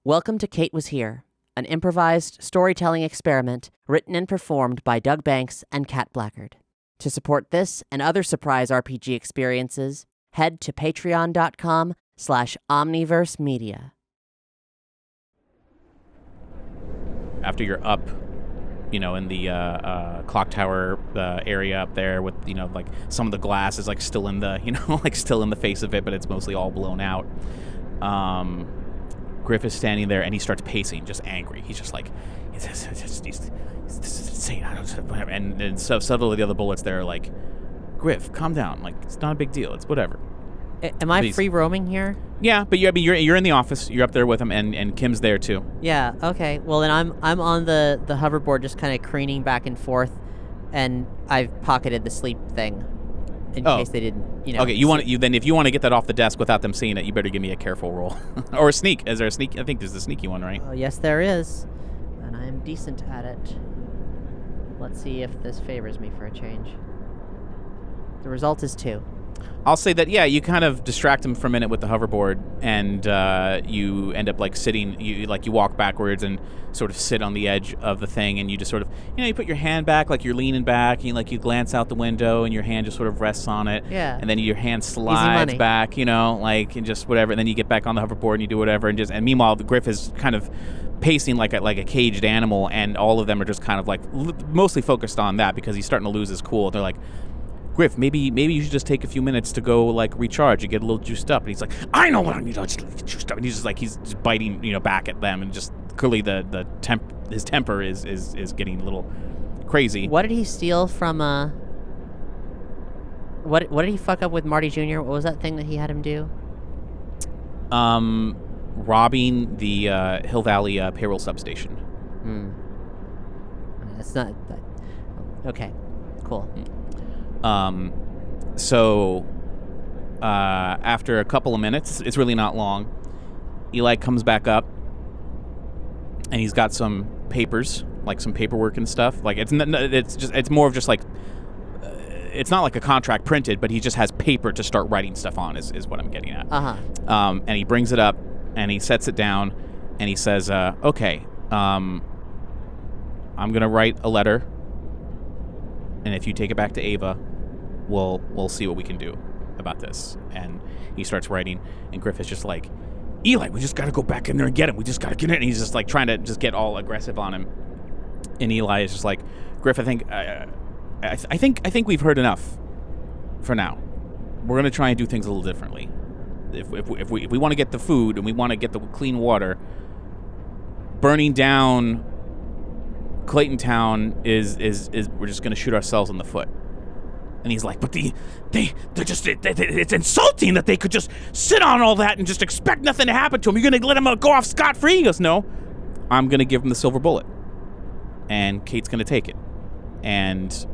Welcome to Kate Was Here, an improvised storytelling experiment written and performed by Doug Banks and Kat Blackard. To support this and other surprise RPG experiences, head to patreon.com/omniversemedia. After you're up, in the clock tower area up there with, like some of the glass is like still in the, like still in the face of it, but it's mostly all blown out. Griff is standing there and he starts pacing, just angry. He's just like, this is insane. And so suddenly the other bullets there are like, Griff, calm down. Like, it's not a big deal. It's whatever. Am I free roaming here? Yeah, but you're in the office. You're up there with him, and Kim's there too. Yeah. Okay. Well, then I'm on the hoverboard, just kind of craning back and forth, and I've pocketed the sleep thing in case they didn't. Okay. If you want to get that off the desk without them seeing it, you better give me a careful roll or a sneak. Is there a sneak? I think there's a sneaky one, right? Oh, yes, there is, and I am decent at it. Let's see if this favors me for a change. The result is 2. I'll say that, yeah, you kind of distract him for a minute with the hoverboard, and you end up, like, sitting, you walk backwards and sort of sit on the edge of the thing, and you just sort of, you put your hand back, like you're leaning back, and you glance out the window, and your hand just sort of rests on it. Yeah. And then your hand slides back, and just whatever, and then you get back on the hoverboard, and you do whatever, and meanwhile, the Griff is kind of pacing like a caged animal, and all of them are just kind of, like, mostly focused on that because he's starting to lose his cool. They're like, Griff, maybe you should just take a few minutes to go, like, recharge and get a little juiced up. And he's like, I know what I need. I'll just get juiced up. And he's just biting, back at them, and just clearly his temper is getting a little crazy. What did he steal from What did he fuck up with Marty Jr.? What was that thing that he had him do? Robbing the Hill Valley payroll substation. That's not that. Okay, cool. So after a couple of minutes, it's really not long, Eli comes back up, and he's got some papers, like some paperwork and stuff. Like, it's more of just like, it's not like a contract printed, but he just has paper to start writing stuff on, is what I'm getting at. And he brings it up, and he sets it down, and he says, okay, I'm gonna write a letter, and if you take it back to Ava, we'll see what we can do about this. And he starts writing, and Griff is just like, Eli, we just got to go back in there and get him. We just got to get in. And he's just like trying to just get all aggressive on him. And Eli is just like, Griff, I think we've heard enough for now. We're gonna try and do things a little differently. If we want to get the food and we want to get the clean water, burning down Clayton Town is we're just gonna shoot ourselves in the foot. And he's like, but they're just, it's insulting that they could just sit on all that and just expect nothing to happen to him. You're gonna let him go off scot-free? He goes, no, I'm gonna give him the silver bullet, and Kate's gonna take it, and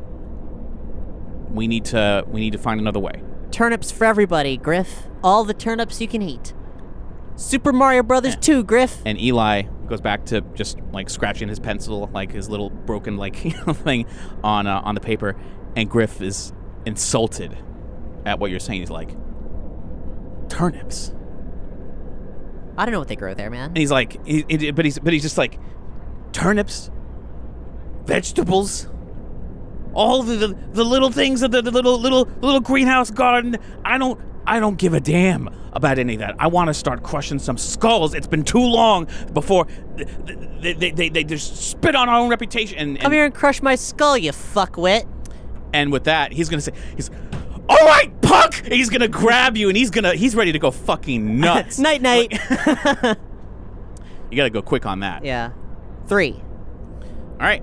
we need to find another way. Turnips for everybody, Griff. All the turnips you can eat. Super Mario Brothers 2, Griff. And Eli goes back to just like scratching his pencil, like his little broken thing on the paper. And Griff is insulted at what you're saying. He's like, turnips? I don't know what they grow there, man. And he's like, but he's just like, turnips, vegetables, all the little things of the little greenhouse garden. I don't give a damn about any of that. I want to start crushing some skulls. It's been too long before they just spit on our own reputation. And come here and crush my skull, you fuckwit. And with that, he's all right, punk! And he's gonna grab you, and he's ready to go fucking nuts. Night. You gotta go quick on that. Yeah. 3. All right.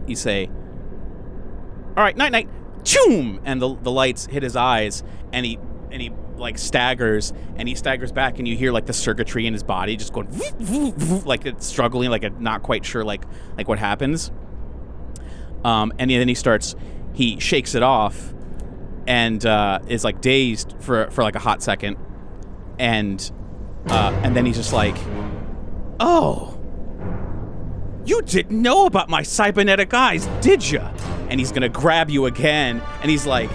You say, all right, night. Choom! And the lights hit his eyes, and he like staggers, and he staggers back, and you hear like the circuitry in his body just going like it's struggling, like not quite sure like what happens. And then he shakes it off, and is like dazed for like a hot second, and then he's just like, oh, you didn't know about my cybernetic eyes, did ya? And he's gonna grab you again, and he's like,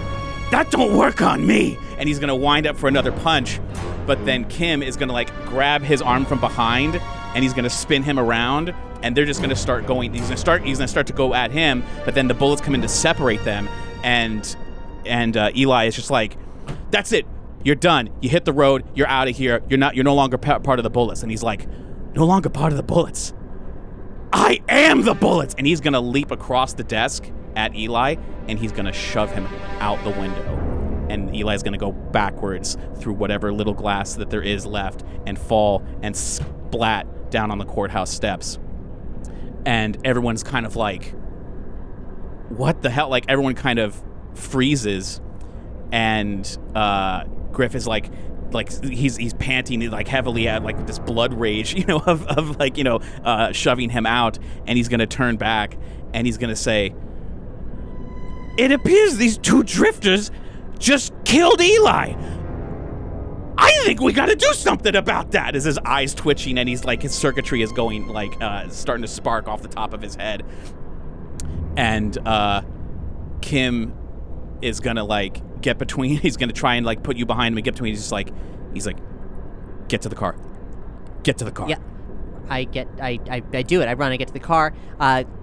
that don't work on me. And he's gonna wind up for another punch, but then Kim is gonna like grab his arm from behind and he's going to spin him around, and they're just going to start going. He's going to start to go at him, but then the bullets come in to separate them, and Eli is just like, "That's it. You're done. You hit the road. You're out of here. You're no longer part of the bullets." And he's like, "No longer part of the bullets. I am the bullets." And he's going to leap across the desk at Eli, and he's going to shove him out the window. And Eli's going to go backwards through whatever little glass that there is left and fall and splat down on the courthouse steps. And everyone's kind of like, what the hell? Like, everyone kind of freezes, and Griff is like he's panting like heavily at like this blood rage, of like, shoving him out, and he's going to turn back and he's going to say, "It appears these two drifters just killed Eli. I think we got to do something about that." As his eyes twitching and he's like, his circuitry is going like starting to spark off the top of his head. And Kim is gonna like get between. He's gonna try and like put you behind him and get between. He's like, "Get to the car. Get to the car." Yeah, I do it. I run. I get to the car.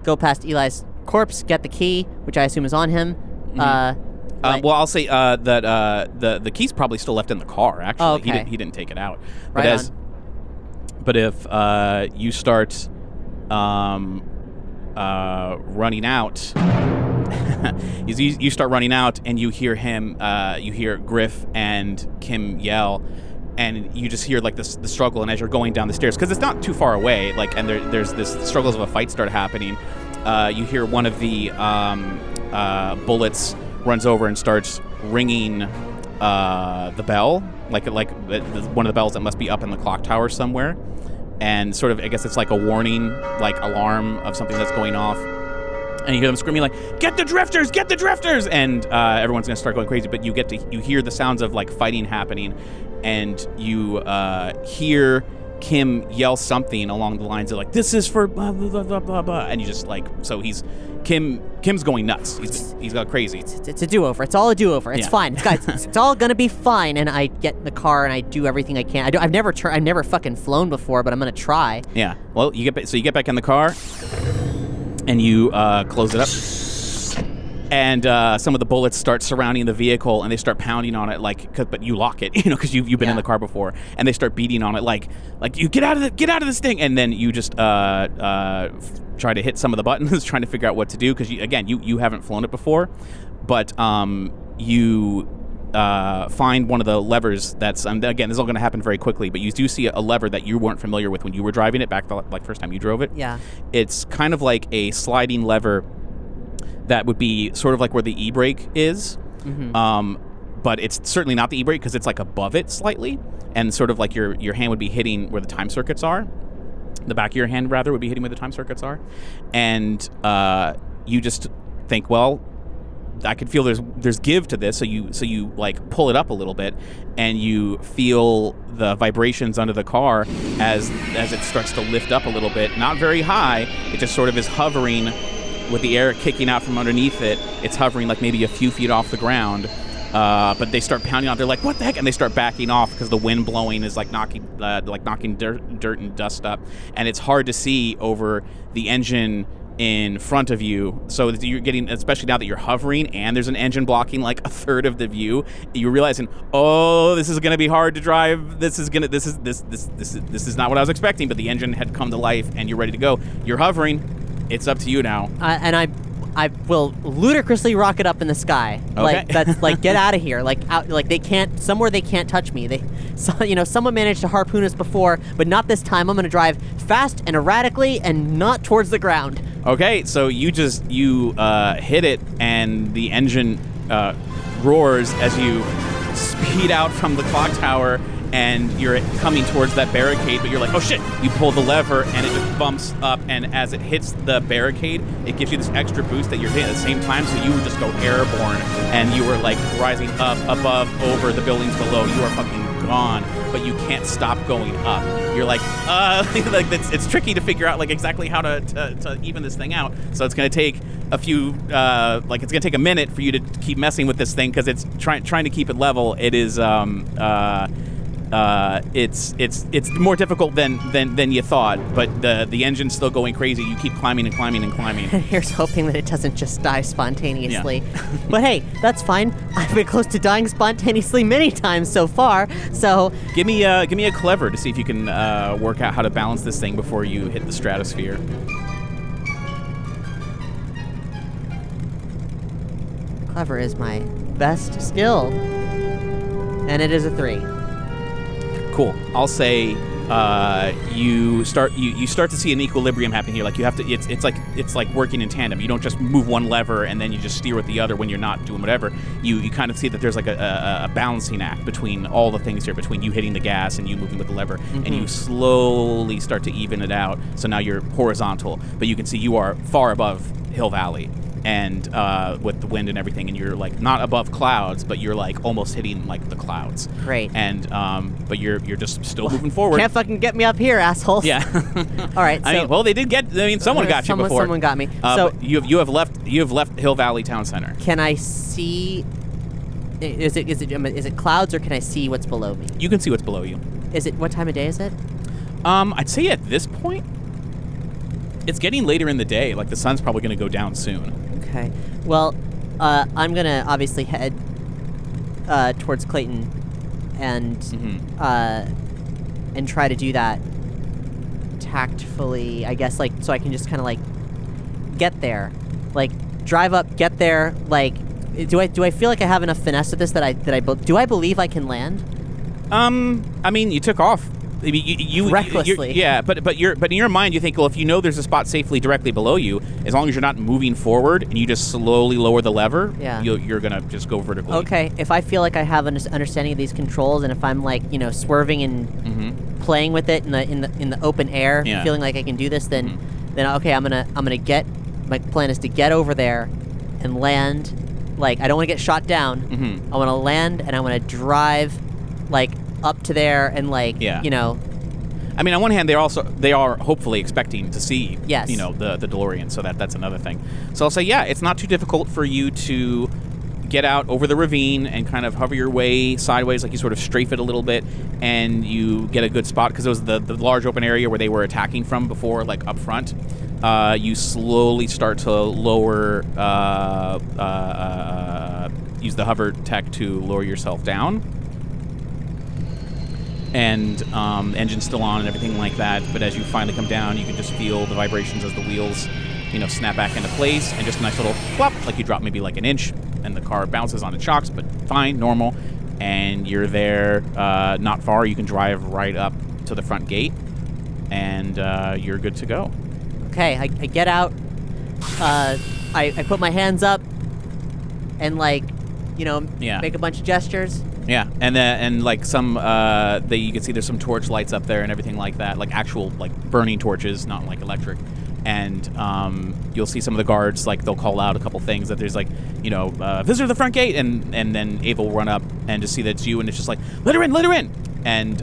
Go past Eli's corpse. Get the key, which I assume is on him. Well, I'll say that the key's probably still left in the car. Actually, oh, okay. He didn't take it out. But But if you start running out, you start running out, and you hear him. You hear Griff and Kim yell, and you just hear like the struggle. And as you're going down the stairs, because it's not too far away, like, and there's this struggles of a fight start happening. You hear one of the bullets runs over and starts ringing the bell, like one of the bells that must be up in the clock tower somewhere, and sort of, I guess it's like a warning, like alarm of something that's going off. And you hear them screaming like, "Get the drifters! Get the drifters!" And everyone's gonna start going crazy. But you hear the sounds of like fighting happening, and you hear Kim yell something along the lines of like, "This is for blah blah blah blah blah," and you just like, so Kim's going nuts. He's got crazy. It's a do-over. It's all a do-over. It's fine. It's all gonna be fine. And I get in the car and I do everything I can. I've never fucking flown before, but I'm gonna try. Yeah. Well, you get back in the car, and you close it up. And some of the bullets start surrounding the vehicle, and they start pounding on it, but you lock it, because you've been in the car before, and they start beating on it, like you get out of this thing, and then you just try to hit some of the buttons, trying to figure out what to do, because you haven't flown it before, but you find one of the levers that's, again, this is all going to happen very quickly, but you do see a lever that you weren't familiar with when you were driving it back the first time you drove it. Yeah, it's kind of like a sliding lever that would be sort of like where the e-brake is, but it's certainly not the e-brake, because it's like above it slightly, and sort of like your hand would be hitting where the time circuits are. The back of your hand, rather, would be hitting where the time circuits are. And you just think, well, I could feel there's give to this, so you like pull it up a little bit, and you feel the vibrations under the car as it starts to lift up a little bit, not very high. It just sort of is hovering with the air kicking out from underneath it. It's hovering like maybe a few feet off the ground, but they start pounding on. They're like, "What the heck?" And they start backing off because the wind blowing is like knocking dirt and dust up, and it's hard to see over the engine in front of you. So you're getting, especially now that you're hovering and there's an engine blocking like a third of the view, you're realizing, oh, this is going to be hard to drive. This is not what I was expecting. But the engine had come to life, and you're ready to go. You're hovering. It's up to you now. And I will ludicrously rocket up in the sky. Okay. Like, that's like, get out of here. Like, out, like they can't touch me. Someone managed to harpoon us before, but not this time. I'm going to drive fast and erratically and not towards the ground. Okay, so you hit it, and the engine roars as you speed out from the clock tower, and you're coming towards that barricade, but you're like, oh shit, you pull the lever, and it just bumps up, and as it hits the barricade, it gives you this extra boost that you're hitting at the same time, so you would just go airborne, and you were like rising up, above, over the buildings below. You are fucking gone, but you can't stop going up. You're like, like it's tricky to figure out like exactly how to even this thing out, so it's going to take a few, it's going to take a minute for you to keep messing with this thing, because it's trying to keep it level. It is, it's more difficult than you thought, but the engine's still going crazy. You keep climbing and climbing and climbing. And here's hoping that it doesn't just die spontaneously. Yeah. But hey, that's fine. I've been close to dying spontaneously many times so far. So give me a clever to see if you can work out how to balance this thing before you hit the stratosphere. Clever is my best skill, and it is a 3. Cool. I'll say you start to see an equilibrium happen here. Like you have to. It's like working in tandem. You don't just move one lever and then you just steer with the other when you're not doing whatever. You kind of see that there's like a balancing act between all the things here, between you hitting the gas and you moving with the lever, and you slowly start to even it out. So now you're horizontal, but you can see you are far above Hill Valley. And with the wind and everything, and you're like not above clouds, but you're like almost hitting like the clouds. Great. And but you're just still moving forward. Can't fucking get me up here, assholes. Yeah. All right. So I mean, they did get. I mean, someone got you before. Someone got me. So but you have left Hill Valley Town Center. Can I see? Is it clouds, or can I see what's below me? You can see what's below you. Is it? What time of day is it? I'd say at this point, it's getting later in the day. Like the sun's probably going to go down soon. Okay. Well, I'm gonna obviously head towards Clayton, and try to do that tactfully, I guess. Like, so I can just kind of like get there, like drive up, get there. Like, do I feel like I have enough finesse with this that I believe I can land? I mean, you took off. I mean, you recklessly. But in your mind you think, well, if you know there's a spot safely directly below you, as long as you're not moving forward and you just slowly lower the lever, you're gonna just go vertically. Okay, if I feel like I have an understanding of these controls, and if I'm like swerving and playing with it in the open air, feeling like I can do this, then okay, I'm gonna get. My plan is to get over there and land. Like, I don't want to get shot down. I want to land and I want to drive like up to there and like I mean, on one hand, they are hopefully expecting to see the DeLorean, so that's another thing. So I'll say it's not too difficult for you to get out over the ravine and kind of hover your way sideways, like you sort of strafe it a little bit, and you get a good spot because it was the large open area where they were attacking from before, like up front. You slowly start to lower, use the hover tech to lower yourself down. And engine's still on and everything like that, but as you finally come down, you can just feel the vibrations as the wheels, snap back into place, and just a nice little plop, like you drop maybe like an inch, and the car bounces on its shocks, but fine, normal, and you're there, not far. You can drive right up to the front gate, and you're good to go. Okay, I get out, I put my hands up, and like, make a bunch of gestures. Yeah, and like some, you can see there's some torch lights up there and everything like that, like actual like burning torches, not like electric. And you'll see some of the guards, like they'll call out a couple things that there's like, visitor to the front gate, and then Ava will run up and just see that it's you, and it's just like, let her in. And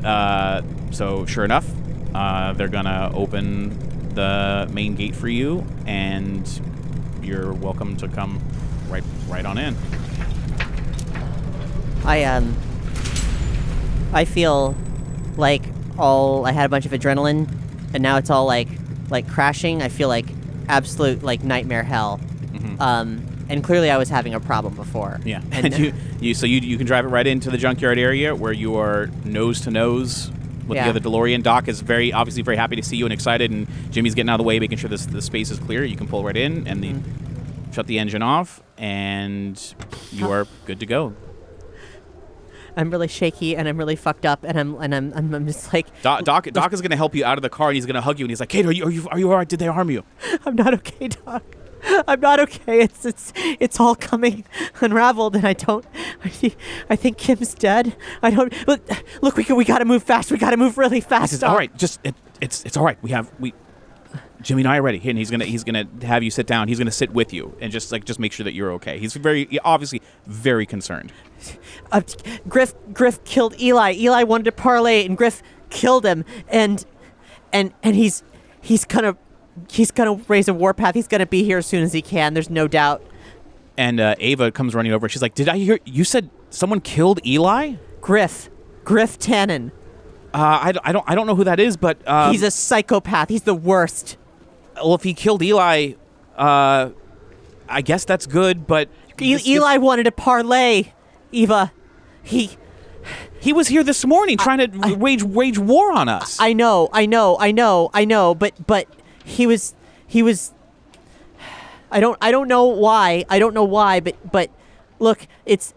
so sure enough, they're gonna open the main gate for you, and you're welcome to come right on in. I feel like I had a bunch of adrenaline, and now it's all like crashing. I feel like absolute like nightmare hell. And clearly I was having a problem before. Yeah. And you can drive it right into the junkyard area where you are nose to nose with the other DeLorean. Doc is obviously very happy to see you and excited, and Jimmy's getting out of the way, making sure the space is clear. You can pull right in and shut the engine off, and you are good to go. I'm really shaky and I'm really fucked up, and I'm just like Doc is gonna help you out of the car, and he's gonna hug you, and he's like, Kate, are you all right? Did they harm you? I'm not okay, Doc. I'm not okay. It's all coming unraveled, and I think Kim's dead. I don't. Look, we gotta move fast. We gotta move really fast. Says, all right, it's all right. Jimmy and I are ready. And he's gonna have you sit down. He's gonna sit with you and just make sure that you're okay. He's obviously very concerned. Griff killed Eli. Eli wanted to parlay, and Griff killed him. And he's gonna raise a warpath. He's gonna be here as soon as he can. There's no doubt. And Ava comes running over. She's like, "Did I hear you said someone killed Eli?" Griff Tannen. I don't know who that is, but he's a psychopath. He's the worst. Well, if he killed Eli, I guess that's good. But Eli wanted to parlay, Eva. He was here this morning trying to wage war on us. I know. But he was. I don't know why. But look, this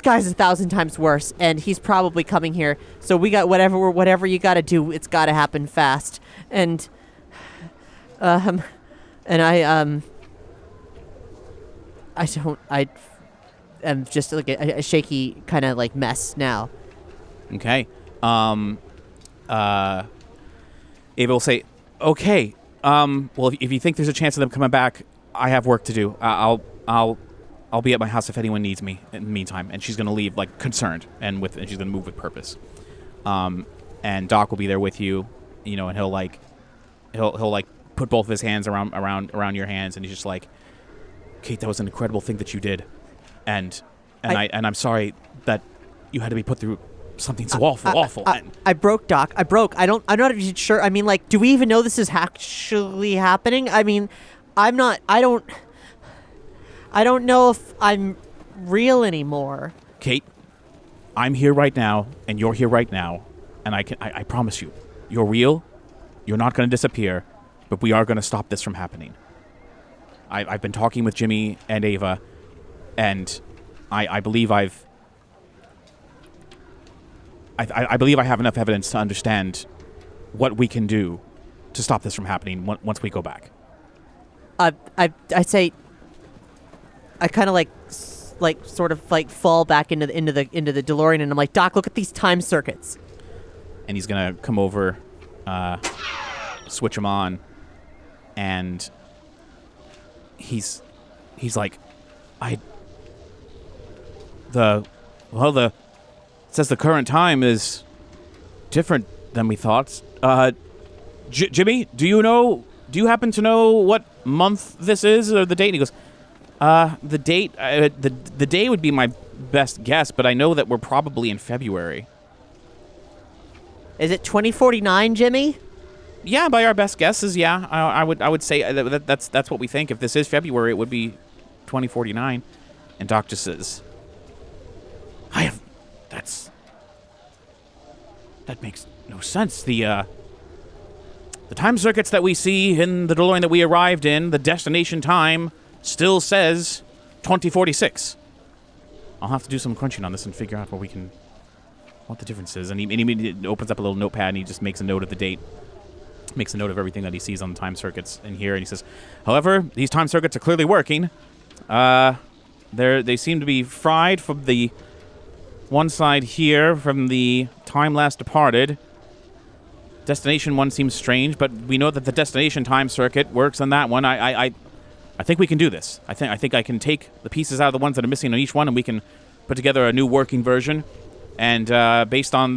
guy's 1,000 times worse, and he's probably coming here. So we got whatever you got to do. It's got to happen fast. And I am just like a shaky kind of like mess now. Okay. Ava will say, okay. Well, if you think there's a chance of them coming back, I have work to do. I'll be at my house if anyone needs me in the meantime. And she's gonna leave like concerned and she's gonna move with purpose. And Doc will be there with you, and he'll put both of his hands around your hands, and he's just like, Kate, that was an incredible thing that you did, and I'm sorry that you had to be put through something so awful. I broke, Doc. I'm not even sure. I mean, like, do we even know this is actually happening? I mean, I don't know if I'm real anymore. Kate, I'm here right now, and you're here right now, and I promise you, you're real. You're not going to disappear, but we are going to stop this from happening. I've been talking with Jimmy and Ava, and I believe I believe I have enough evidence to understand what we can do to stop this from happening once we go back. I say, I kind of like sort of like fall back into the DeLorean, and I'm like, Doc, look at these time circuits. And he's gonna come over, switch them on, and he's like, it says the current time is different than we thought. Jimmy, do you happen to know what month this is, or the date? And he goes, the date, the day would be my best guess, but I know that we're probably in February. Is it 2049, Jimmy? Yeah, by our best guesses, yeah. I would say that's what we think. If this is February, it would be 2049. And Doc just says, that makes no sense. The time circuits that we see in the DeLorean that we arrived in, the destination time still says 2046. I'll have to do some crunching on this and figure out what the difference is. And he opens up a little notepad and he just makes a note of the date. Makes a note of everything that he sees on the time circuits in here, and he says, however, these time circuits are clearly working. They seem to be fried from the one side here, from the time last departed. Destination one seems strange, but we know that the destination time circuit works on that one. I think we can do this. I think I can take the pieces out of the ones that are missing on each one, and we can put together a new working version. And based on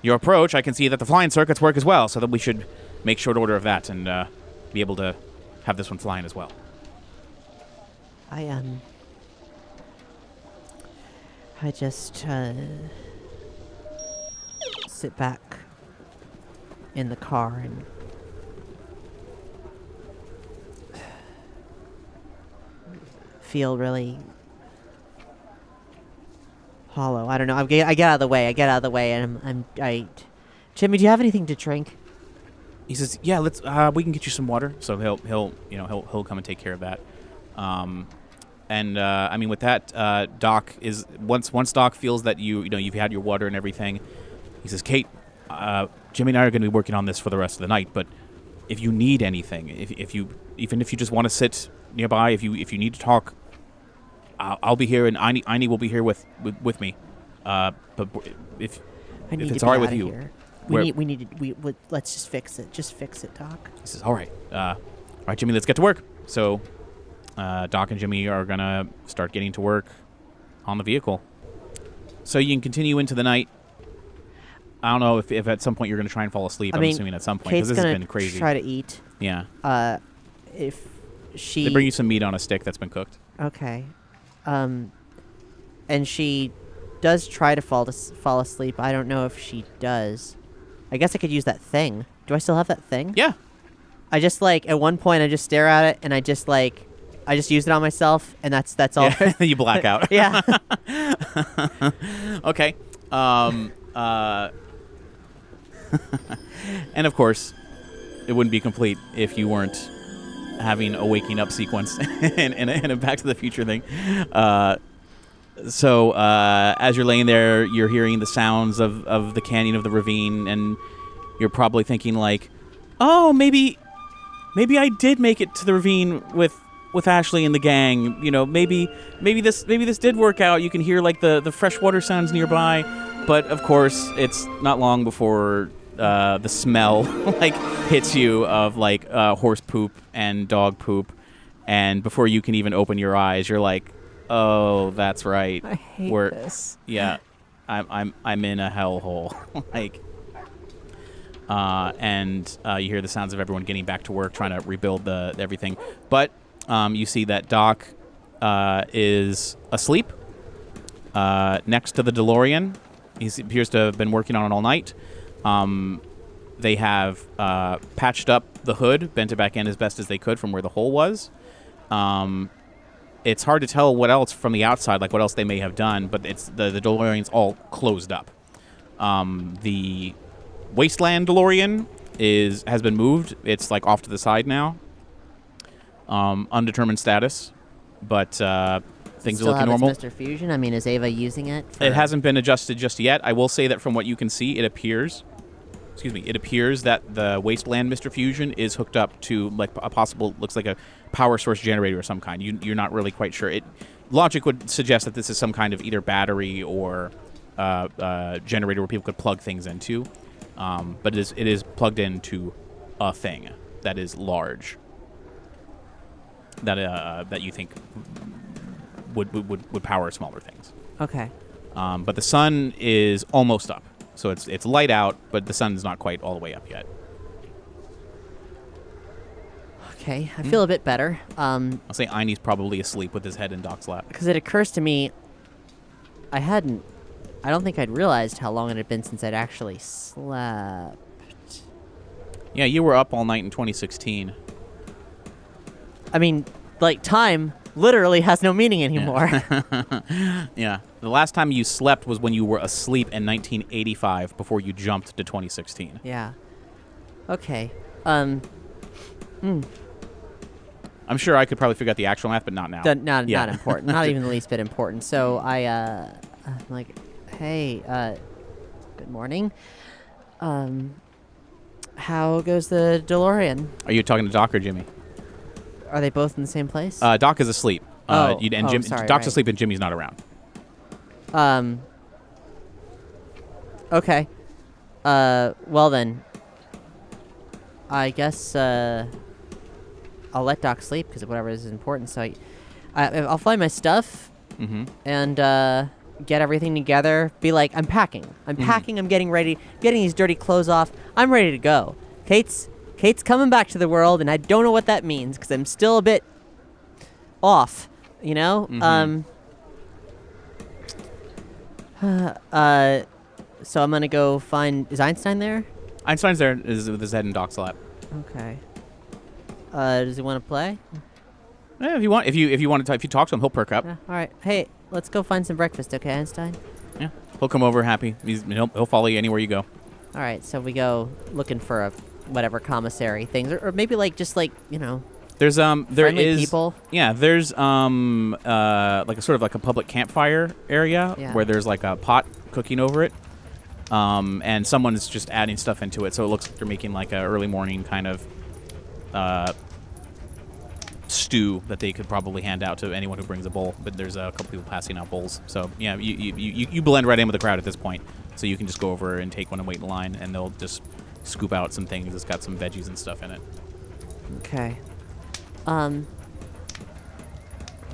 your approach, I can see that the flying circuits work as well, so that we should make short order of that and be able to have this one flying as well. I just sit back in the car and feel really hollow. I don't know. I get out of the way. And Jimmy, do you have anything to drink? He says, "Yeah, let's. We can get you some water." So he'll come and take care of that. I mean, with that, Doc is once Doc feels that you've had your water and everything, he says, "Kate, Jimmy and I are going to be working on this for the rest of the night. But if you need anything, if you just want to sit nearby, if you need to talk, I'll be here, and Aini will be here with me. But if it's all right with you, let's just fix it. Just fix it, Doc." He says, "All right, Jimmy, let's get to work." So Doc and Jimmy are gonna start getting to work on the vehicle. So you can continue into the night. I don't know if at some point you're gonna try and fall asleep. I'm assuming at some point, because this has been crazy. Try to eat. Yeah. They bring you some meat on a stick that's been cooked. Okay. And she does try to fall asleep. I don't know if she does. I guess I could use that thing. Do I still have that thing? Yeah. I just at one point I just stare at it and I just use it on myself and that's all. Yeah. You black out. Yeah. Okay. And of course, it wouldn't be complete if you weren't having a waking up sequence in a Back to the Future thing. So as you're laying there, you're hearing the sounds of the canyon of the ravine, and you're probably thinking like, oh, maybe I did make it to the ravine with Ashley and the gang. You know, maybe this did work out. You can hear like the freshwater sounds nearby, but of course it's not long before the smell like hits you of like horse poop and dog poop, and before you can even open your eyes, you're like, oh, that's right. I hate this. Yeah, I'm in a hellhole. Like, and you hear the sounds of everyone getting back to work, trying to rebuild everything. But you see that Doc is asleep next to the DeLorean. He appears to have been working on it all night. They have patched up the hood, bent it back in as best as they could from where the hole was. It's hard to tell what else from the outside, like what else they may have done, but it's the DeLorean's all closed up. The Wasteland DeLorean has been moved. It's like off to the side now. Undetermined status, but things are looking normal. Mr. Fusion? I mean, is Ava using it? It hasn't been adjusted just yet. I will say that from what you can see, it appears that the Wasteland Mr. Fusion is hooked up to like a possible, looks like a power source generator of some kind. You're not really quite sure. Logic would suggest that this is some kind of either battery or generator where people could plug things into. But it is plugged into a thing that is large. That you think would power smaller things. Okay. But the sun is almost up, so it's light out, but the sun is not quite all the way up yet. Okay, I feel a bit better. I'll say Einie's probably asleep with his head in Doc's lap. Because it occurs to me, I don't think I'd realized how long it had been since I'd actually slept. Yeah, you were up all night in 2016. I mean, like, time literally has no meaning anymore. Yeah. The last time you slept was when you were asleep in 1985 before you jumped to 2016. Yeah. Okay. I'm sure I could probably figure out the actual math, but not now. Not important. Not even the least bit important. So I'm like, hey, good morning. How goes the DeLorean? Are you talking to Doc or Jimmy? Are they both in the same place? Doc is asleep. Sorry, Doc's right. asleep and Jimmy's not around. Okay. Well then, I guess I'll let Doc sleep because whatever is important. So I'll fly my stuff and get everything together. Be like, I'm packing. I'm getting ready. Getting these dirty clothes off. I'm ready to go. Kate's coming back to the world, and I don't know what that means because I'm still a bit off, you know? So I'm going to go find... Is Einstein there? Einstein's there with his head in Doc's lap. Okay. Does he want to play? Yeah, if you want to, if you talk to him, he'll perk up. Yeah, all right. Hey, let's go find some breakfast, okay, Einstein? Yeah, he'll come over happy. He'll follow you anywhere you go. All right, so we go looking for whatever commissary things, or maybe there's people. Yeah, there's like a sort of like a public campfire area where there's like a pot cooking over it, and someone's just adding stuff into it, so it looks like they're making like a early morning kind of stew that they could probably hand out to anyone who brings a bowl. But there's a couple people passing out bowls, so yeah, you blend right in with the crowd at this point, so you can just go over and take one and wait in line, and they'll just scoop out some things that's got some veggies and stuff in it. Okay.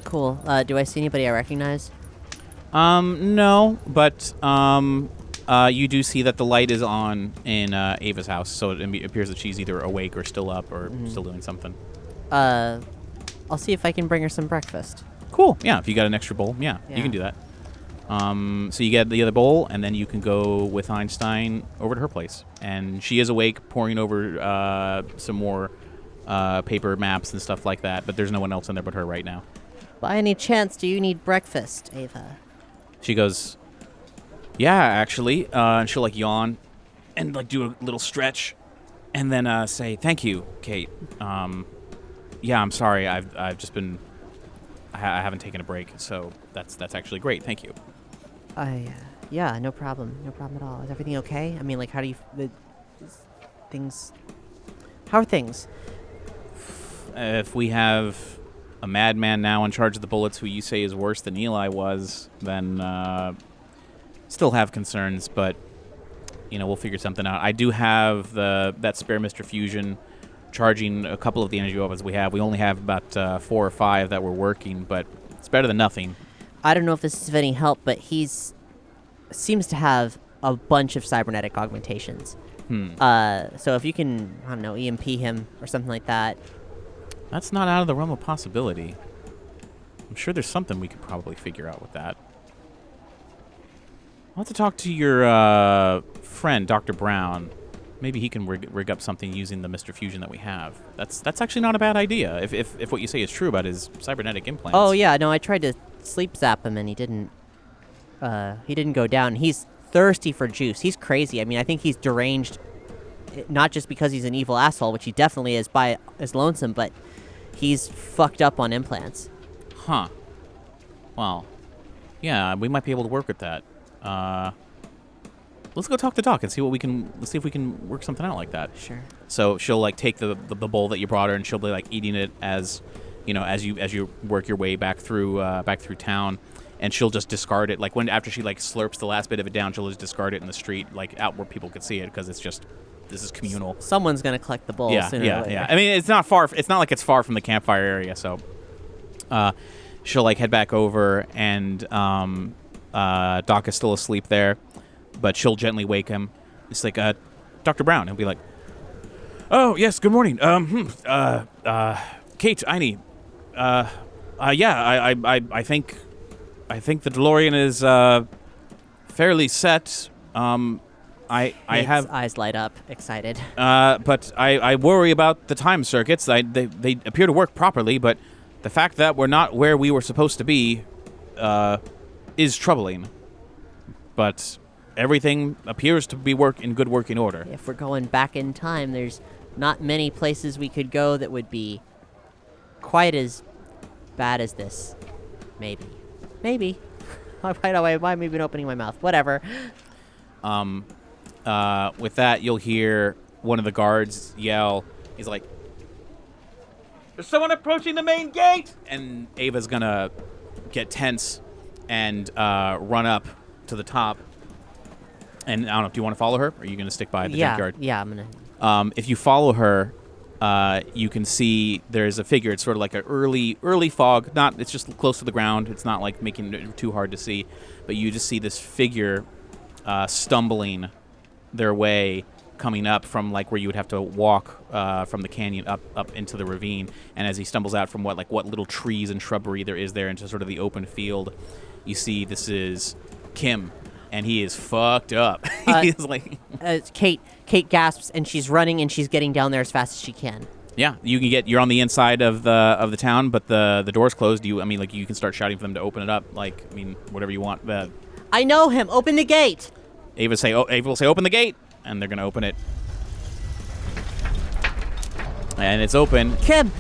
Cool. Do I see anybody I recognize? No, but you do see that the light is on in Ava's house, so it appears that she's either awake or still up or still doing something. I'll see if I can bring her some breakfast. Cool. Yeah, if you got an extra bowl, yeah. You can do that. So you get the other bowl, and then you can go with Einstein over to her place. And she is awake, pouring over some more paper maps and stuff like that, but there's no one else in there but her right now. By any chance, do you need breakfast, Ava? She goes, yeah, actually. And she'll, like, yawn and, like, do a little stretch and then say, thank you, Kate. Yeah, I'm sorry. I've just been... I haven't taken a break, so that's actually great. Thank you. Yeah, no problem. No problem at all. Is everything okay? I mean, like, how do you... things... How are things? If we have a madman now in charge of the bullets who you say is worse than Eli was, then still have concerns, but, you know, we'll figure something out. I do have that spare Mr. Fusion charging a couple of the energy weapons we have. We only have about 4 or 5 that were working, but it's better than nothing. I don't know if this is of any help, but seems to have a bunch of cybernetic augmentations. So if you can, I don't know, EMP him or something like that. That's not out of the realm of possibility. I'm sure there's something we could probably figure out with that. I'll have to talk to your friend, Dr. Brown. Maybe he can rig up something using the Mr. Fusion that we have. That's actually not a bad idea, if what you say is true about his cybernetic implants. Oh, yeah, no, I tried to sleep zap him, and he didn't go down. He's thirsty for juice. He's crazy. I mean, I think he's deranged, not just because he's an evil asshole, which he definitely is lonesome, but he's fucked up on implants. Huh. Well, yeah, we might be able to work with that. Let's go talk to Doc and see let's see if we can work something out like that. Sure. So she'll, like, take the bowl that you brought her, and she'll be, like, eating it as you work your way back through town, and she'll just discard it. Like, after she, like, slurps the last bit of it down, she'll just discard it in the street, like, out where people could see it, because this is communal. Someone's gonna collect the bowl sooner or later. Yeah. I mean, it's not far. It's not like it's far from the campfire area, so she'll, like, head back over, and Doc is still asleep there, but she'll gently wake him. It's like, Dr. Brown. He'll be like, oh, yes, good morning. Kate, Einie. Yeah, I think the DeLorean is fairly set. I have eyes light up, excited. But I worry about the time circuits. They appear to work properly, but the fact that we're not where we were supposed to be is troubling. But everything appears to be in good working order. If we're going back in time, there's not many places we could go that would be quite as bad as this. Maybe. Why am I even opening my mouth? Whatever. With that, you'll hear one of the guards yell. He's like, "There's someone approaching the main gate!" And Ava's gonna get tense and run up to the top. And I don't know, do you want to follow her, or are you gonna stick by the junkyard? Yeah, I'm gonna. If you follow her, you can see there's a figure. It's sort of like an early fog. It's just close to the ground. It's not like making it too hard to see, but you just see this figure stumbling their way, coming up from, like, where you would have to walk from the canyon up into the ravine. And as he stumbles out from what little trees and shrubbery there is there into sort of the open field, you see this is Kim, and he is fucked up. He's like, Kate gasps, and she's running, and she's getting down there as fast as she can. Yeah, you're on the inside of the town, but the door's closed. You can start shouting for them to open it up. Like, I mean, whatever you want. I know him. Open the gate. Ava will say, open the gate, and they're gonna open it. And it's open. Kim.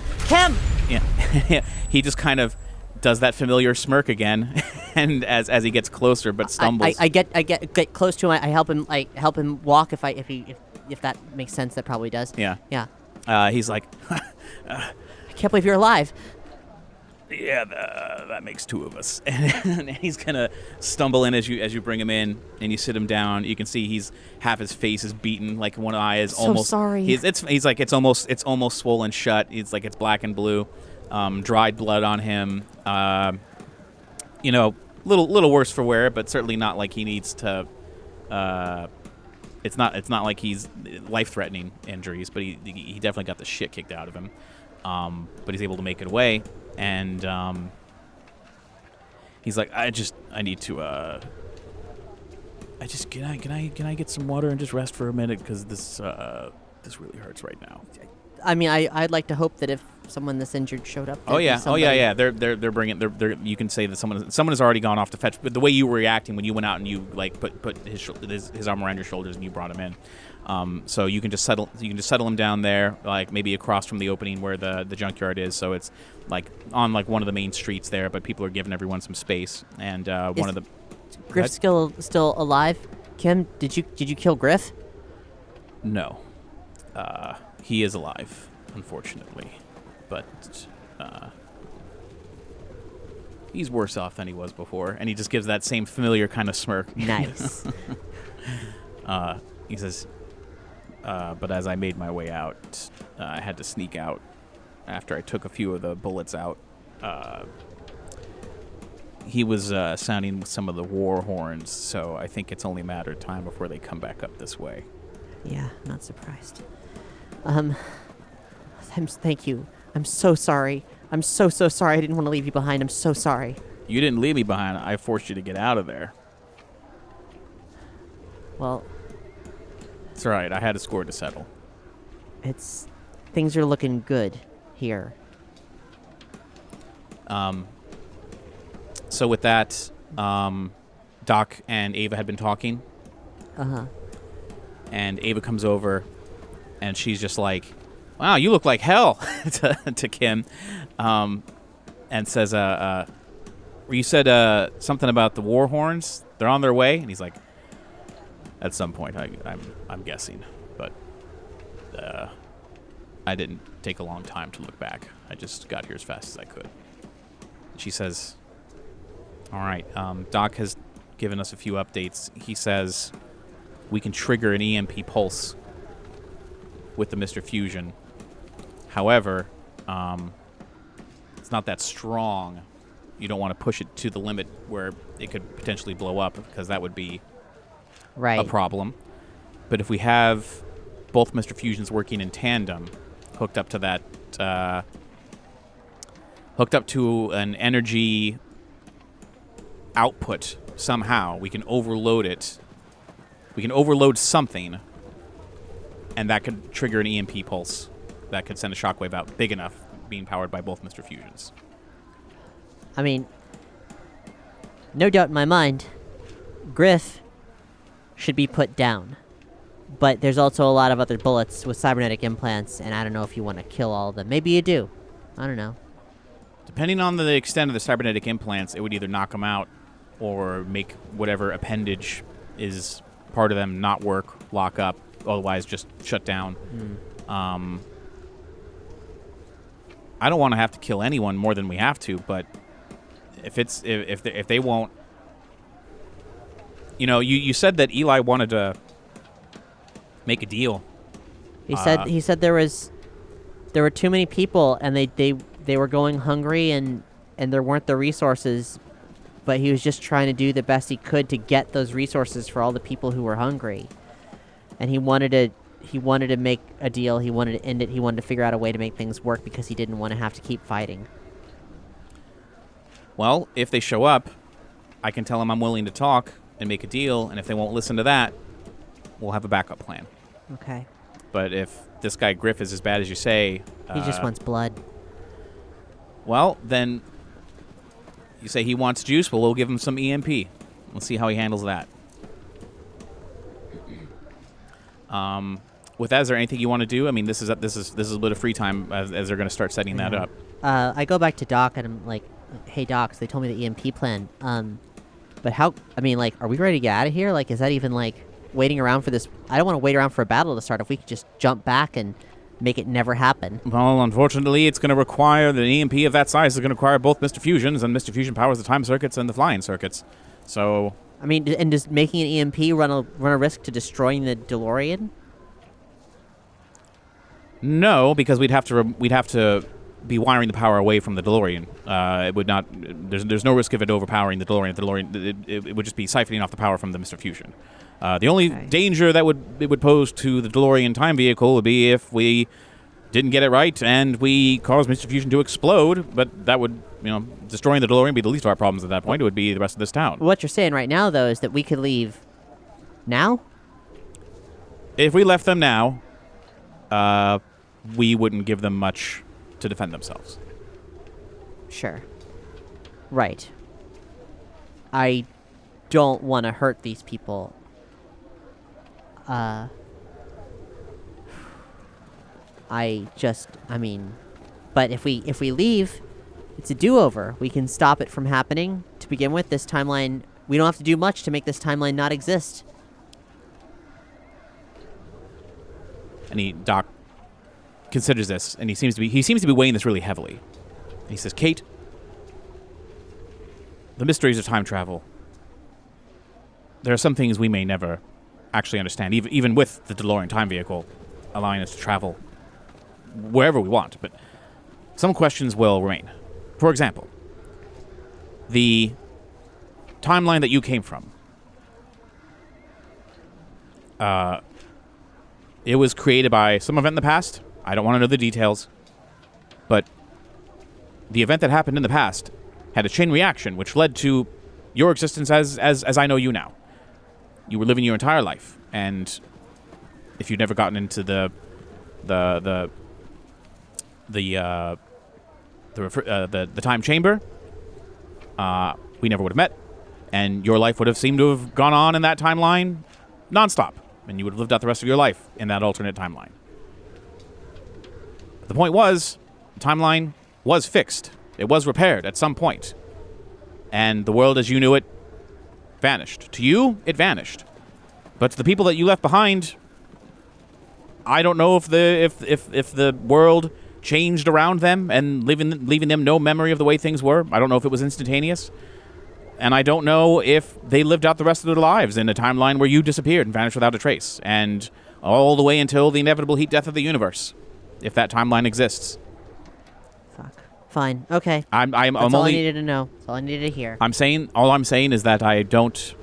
Yeah. He just kind of does that familiar smirk again, and as he gets closer, but stumbles. I get close to him. I help him walk if that makes sense. That probably does. Yeah. Yeah. He's like, I can't believe you're alive. Yeah, that makes 2 of us. And he's gonna stumble in as you bring him in, and you sit him down. You can see half his face is beaten, like one eye is almost. So sorry. He's like it's almost swollen shut. It's like it's black and blue, dried blood on him. Little worse for wear, but certainly not like he needs to. It's not like he's life-threatening injuries, but he definitely got the shit kicked out of him. But he's able to make it away. And He's like, I need to, can I get some water and just rest for a minute? Because this really hurts right now. I mean, I'd like to hope that if someone this injured showed up. Oh yeah. They're bringing. You can say that someone has already gone off to fetch. But the way you were reacting when you went out and you like put his arm around your shoulders and you brought him in, so you can just settle him down there, like maybe across from the opening where the junkyard is. So it's like on like one of the main streets there, but people are giving everyone some space. And one of the Griff still alive? Kim, did you kill Griff? No. He is alive, unfortunately, but he's worse off than he was before. And he just gives that same familiar kind of smirk. Nice. He says, but as I made my way out, I had to sneak out after I took a few of the bullets out. He was sounding with some of the war horns, so I think it's only a matter of time before they come back up this way. Yeah, not surprised. Thank you. I'm so sorry. I'm so sorry. I didn't want to leave you behind. I'm so sorry. You didn't leave me behind. I forced you to get out of there. Well, it's all right. I had a score to settle. Things are looking good here. So with that, Doc and Ava had been talking. Uh-huh. And Ava comes over, and she's just like, wow, you look like hell, to Kim, and says, you said something about the war horns? They're on their way? And he's like, at some point, I'm guessing, but I didn't take a long time to look back. I just got here as fast as I could. She says, all right, Doc has given us a few updates. He says we can trigger an EMP pulse with the Mr. Fusion. However, it's not that strong. You don't want to push it to the limit where it could potentially blow up, because that would be a problem. But if we have both Mr. Fusions working in tandem, hooked up to that, hooked up to an energy output somehow, we can overload it. We can overload something, and that could trigger an EMP pulse that could send a shockwave out big enough, being powered by both Mr. Fusions. I mean, no doubt in my mind, Griff should be put down. But there's also a lot of other bullets with cybernetic implants, and I don't know if you want to kill all of them. Maybe you do. I don't know. Depending on the extent of the cybernetic implants, it would either knock them out or make whatever appendage is part of them not work, lock up, otherwise just shut down. I don't want to have to kill anyone more than we have to, but if they won't, you said that Eli wanted to make a deal. He said there were too many people, and they were going hungry, and there weren't the resources, but he was just trying to do the best he could to get those resources for all the people who were hungry. And he wanted to make a deal. He wanted to end it. He wanted to figure out a way to make things work because he didn't want to have to keep fighting. Well, if they show up, I can tell them I'm willing to talk and make a deal, and if they won't listen to that, we'll have a backup plan. Okay. But if this guy Griff is as bad as you say... He just wants blood. Well, then you say he wants juice, well, we'll give him some EMP. Let's see how he handles that. With that, is there anything you want to do? I mean, this is a bit of free time as they're going to start setting that up. I go back to Doc, and I'm like, hey, Doc, so they told me the EMP plan. But how, I mean, like, are we ready to get out of here? Like, is that even, like, waiting around for this? I don't want to wait around for a battle to start. If we could just jump back and make it never happen. Well, unfortunately, it's going to require, the EMP of that size is going to require both Mr. Fusions, and Mr. Fusion powers the time circuits and the flying circuits. So... I mean, and does making an EMP run a risk to destroying the DeLorean? No, because we'd have to be wiring the power away from the DeLorean. It would not. There's no risk of it overpowering the DeLorean. It would just be siphoning off the power from the Mr. Fusion. The only danger that it would pose to the DeLorean time vehicle would be if we didn't get it right, and we caused Mr. Fusion to explode, but that would, destroying the DeLorean be the least of our problems at that point. It would be the rest of this town. What you're saying right now, though, is that we could leave now? If we left them now, we wouldn't give them much to defend themselves. Sure. Right. I don't want to hurt these people. But if we leave, it's a do-over. We can stop it from happening. To begin with, this timeline, we don't have to do much to make this timeline not exist. And Doc considers this, and he seems to be weighing this really heavily. And he says, Kate, the mysteries of time travel, there are some things we may never actually understand, even with the DeLorean time vehicle allowing us to travel wherever we want, but some questions will remain. For example, the timeline that you came from. It was created by some event in the past. I don't want to know the details, but the event that happened in the past had a chain reaction, which led to your existence as I know you now. You were living your entire life, and if you'd never gotten into the time chamber, we never would have met, and your life would have seemed to have gone on in that timeline nonstop, and you would have lived out the rest of your life in that alternate timeline. But the point was, the timeline was fixed. It was repaired at some point, and the world as you knew it vanished. To you, it vanished, but to the people that you left behind, I don't know if the world changed around them and leaving them no memory of the way things were. I don't know if it was instantaneous. And I don't know if they lived out the rest of their lives in a timeline where you disappeared and vanished without a trace. And all the way until the inevitable heat death of the universe, if that timeline exists. Fuck. Fine. Okay. I'm all only, I needed to know. That's all I needed to hear. All I'm saying is that I don't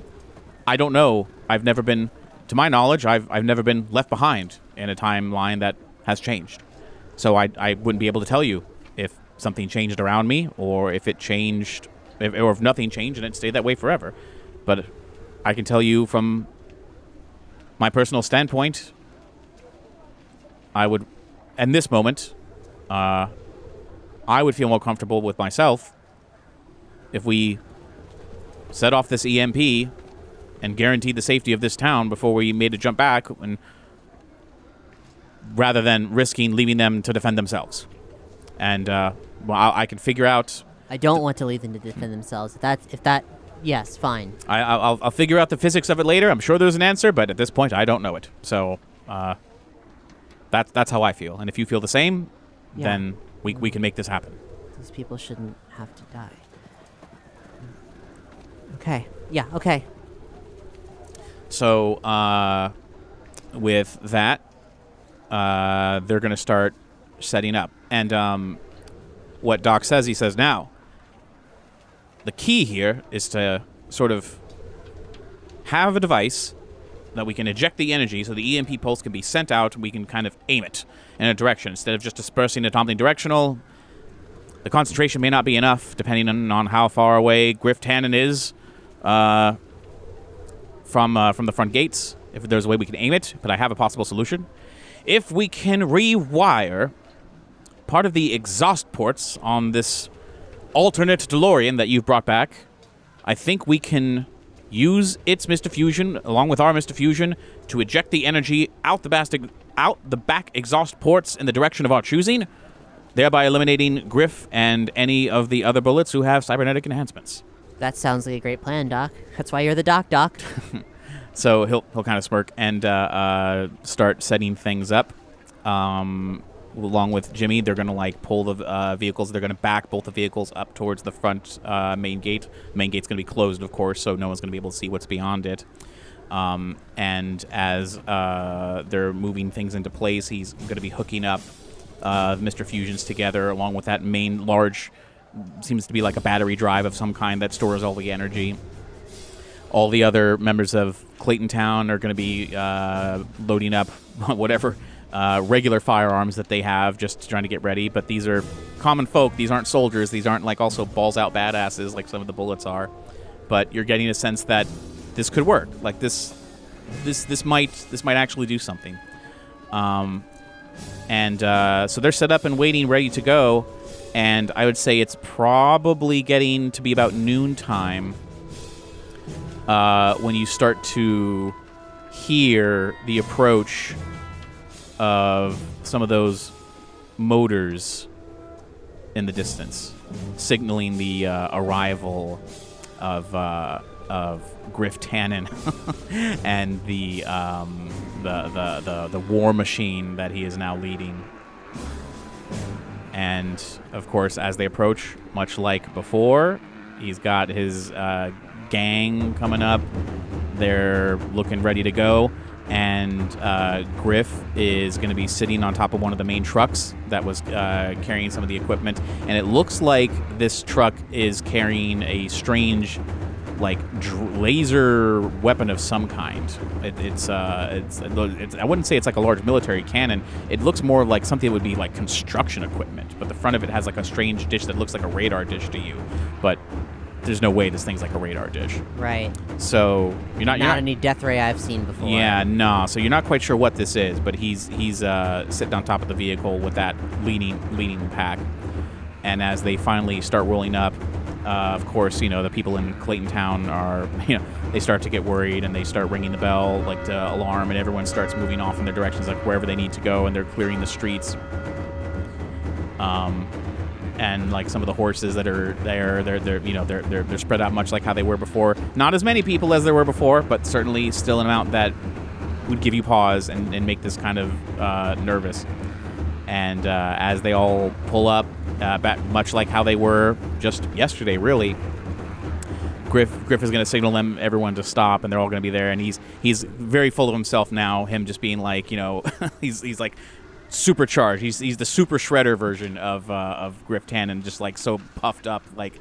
know. I've never been, to my knowledge, I've never been left behind in a timeline that has changed. So I wouldn't be able to tell you if something changed around me, or if it changed, or if nothing changed and it stayed that way forever. But I can tell you from my personal standpoint, I would, in this moment, I would feel more comfortable with myself if we set off this EMP and guaranteed the safety of this town before we made a jump back, and rather than risking leaving them to defend themselves. And I can figure out. I don't want to leave them to defend themselves. Yes, fine. I'll figure out the physics of it later. I'm sure there's an answer, but at this point, I don't know it. So that's how I feel. And if you feel the same, then we can make this happen. These people shouldn't have to die. Okay. Yeah. Okay. So with that, they're going to start setting up. And what Doc says, he says, now, the key here is to sort of have a device that we can eject the energy so the EMP pulse can be sent out and we can kind of aim it in a direction. Instead of just dispersing it omnidirectional, the concentration may not be enough, depending on how far away Griff Tannen is from the front gates, if there's a way we can aim it, but I have a possible solution. If we can rewire part of the exhaust ports on this alternate DeLorean that you've brought back, I think we can use its Mr. Fusion, along with our Mr. Fusion, to eject the energy out the back exhaust ports in the direction of our choosing, thereby eliminating Griff and any of the other bullets who have cybernetic enhancements. That sounds like a great plan, Doc. That's why you're the Doc. So he'll kind of smirk and start setting things up. Along with Jimmy, they're going to pull the vehicles. They're going to back both the vehicles up towards the front main gate. Main gate's going to be closed, of course, so no one's going to be able to see what's beyond it. And as they're moving things into place, he's going to be hooking up Mr. Fusions together, along with that main large, seems to be like a battery drive of some kind that stores all the energy. All the other members of Clayton Town are going to be loading up whatever regular firearms that they have, just trying to get ready. But these are common folk. These aren't soldiers. These aren't like also balls out badasses like some of the bullets are. But you're getting a sense that this could work. Like this might actually do something. So they're set up and waiting, ready to go. And I would say it's probably getting to be about noontime when you start to hear the approach of some of those motors in the distance, signaling the arrival of Griff Tannen and the war machine that he is now leading. And of course, as they approach, much like before, he's got his gang coming up. They're looking ready to go. And Griff is going to be sitting on top of one of the main trucks that was carrying some of the equipment. And it looks like this truck is carrying a strange, like, laser weapon of some kind. It's I wouldn't say it's like a large military cannon. It looks more like something that would be like construction equipment. But the front of it has like a strange dish that looks like a radar dish to you. But there's no way this thing's like a radar dish. Right. So you're not any death ray I've seen before. Yeah, no. So you're not quite sure what this is, but he's sitting on top of the vehicle with that leading the pack. And as they finally start rolling up, of course, the people in Clayton Town are, they start to get worried and they start ringing the bell, like to alarm, and everyone starts moving off in their directions, like wherever they need to go, and they're clearing the streets. And like some of the horses that are there, they're spread out much like how they were before. Not as many people as there were before, but certainly still an amount that would give you pause and make this kind of nervous. And as they all pull up, back much like how they were just yesterday, really, Griff is going to signal everyone to stop, and they're all going to be there. And he's very full of himself now. Him just being like, he's like supercharged. He's the super shredder version of Griff Tannen, just like so puffed up, like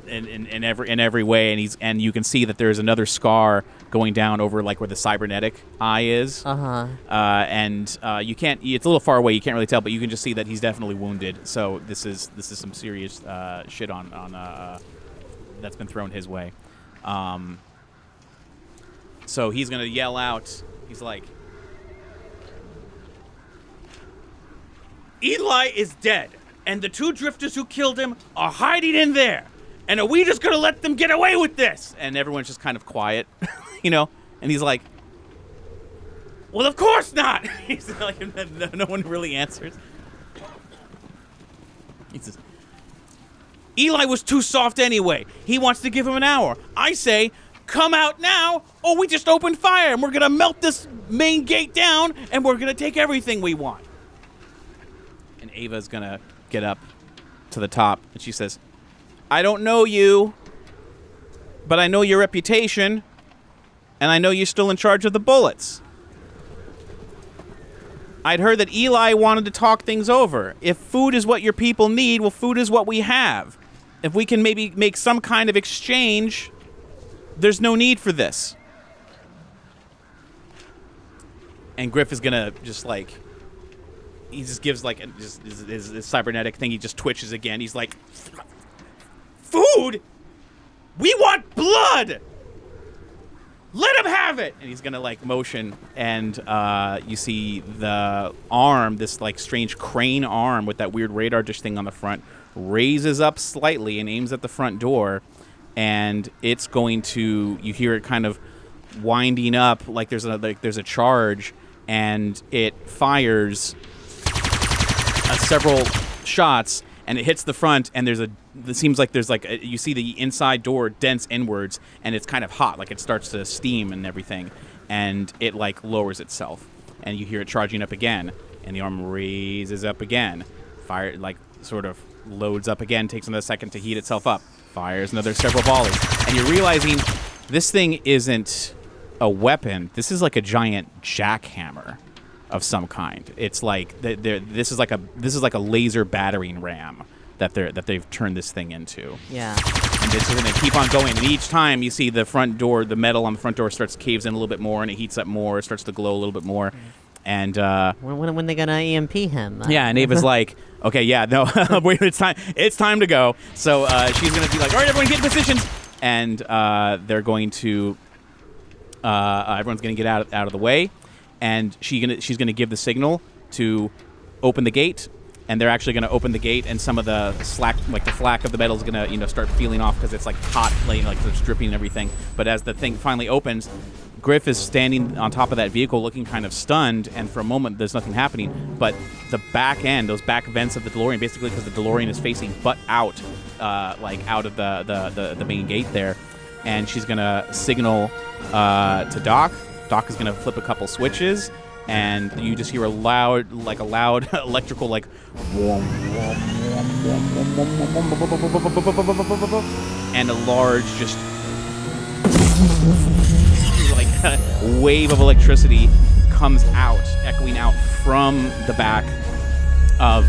in every way. And you can see that there's another scar going down over like where the cybernetic eye is. And you can't. It's a little far away. You can't really tell, but you can just see that he's definitely wounded. So this is some serious shit on that's been thrown his way. So he's gonna yell out. He's like, Eli is dead, and the two drifters who killed him are hiding in there. And are we just going to let them get away with this? And everyone's just kind of quiet, And he's like, well, of course not. He's like, no one really answers. He says, Eli was too soft anyway. He wants to give him an hour. I say, come out now, or we just open fire, and we're going to melt this main gate down, and we're going to take everything we want. And Ava's going to get up to the top, and she says, I don't know you, but I know your reputation, and I know you're still in charge of the bullets. I'd heard that Eli wanted to talk things over. If food is what your people need, well, food is what we have. If we can maybe make some kind of exchange, there's no need for this. And Griff is going to just like... He just gives like his cybernetic thing. He just twitches again. He's like, food? We want blood! Let him have it! And he's gonna like motion, and you see the arm, this like strange crane arm with that weird radar dish thing on the front, raises up slightly and aims at the front door, and it's going to, you hear it kind of winding up like there's a charge, and it fires several shots, and it hits the front, and it seems like there's like you see the inside door dents inwards, and it's kind of hot, like it starts to steam and everything, and it like lowers itself, and you hear it charging up again, and the arm raises up again, fire like sort of loads up again, takes another second to heat itself up, fires another several volleys, and you're realizing this thing isn't a weapon. This is like a giant jackhammer of some kind. It's like this is like a laser battering ram that they've turned this thing into. Yeah. And it's going to keep on going. And each time you see the front door, the metal on the front door caves in a little bit more, and it heats up more, starts to glow a little bit more. And when they gonna EMP him? Yeah, and Ava's like, okay, yeah, no, wait, it's time to go. So she's gonna be like, all right, everyone, get in positions, and they're going to, everyone's gonna get out of the way, and she's gonna give the signal to open the gate, and they're actually gonna open the gate, and some of the slack, like the flak of the metal, is gonna start peeling off because it's like hot, like it's dripping and everything. But as the thing finally opens, Griff is standing on top of that vehicle looking kind of stunned, and for a moment there's nothing happening, but the back end, those back vents of the DeLorean, basically because the DeLorean is facing butt out, like out of the main gate there, and she's going to signal to Doc. Doc is going to flip a couple switches, and you just hear a loud electrical, like, and a large just like a wave of electricity comes out, echoing out from the back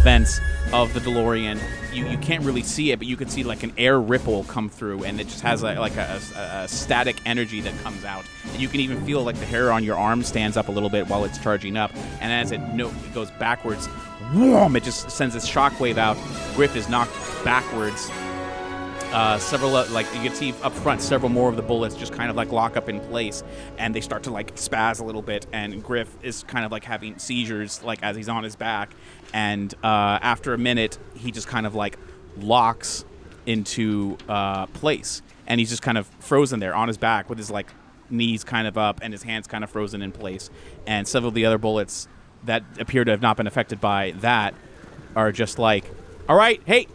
vents of the DeLorean. You can't really see it, but you can see like an air ripple come through, and it just has a static energy that comes out. And you can even feel like the hair on your arm stands up a little bit while it's charging up. And as it goes backwards, whoom, it just sends this shockwave out. Griff is knocked backwards. Several, like you can see up front, several more of the bullets just kind of like lock up in place, and they start to like spaz a little bit, and Griff is kind of like having seizures like as he's on his back, and after a minute he just kind of like locks into place, and he's just kind of frozen there on his back with his like knees kind of up and his hands kind of frozen in place, and several of the other bullets that appear to have not been affected by that are just like, all right, hey,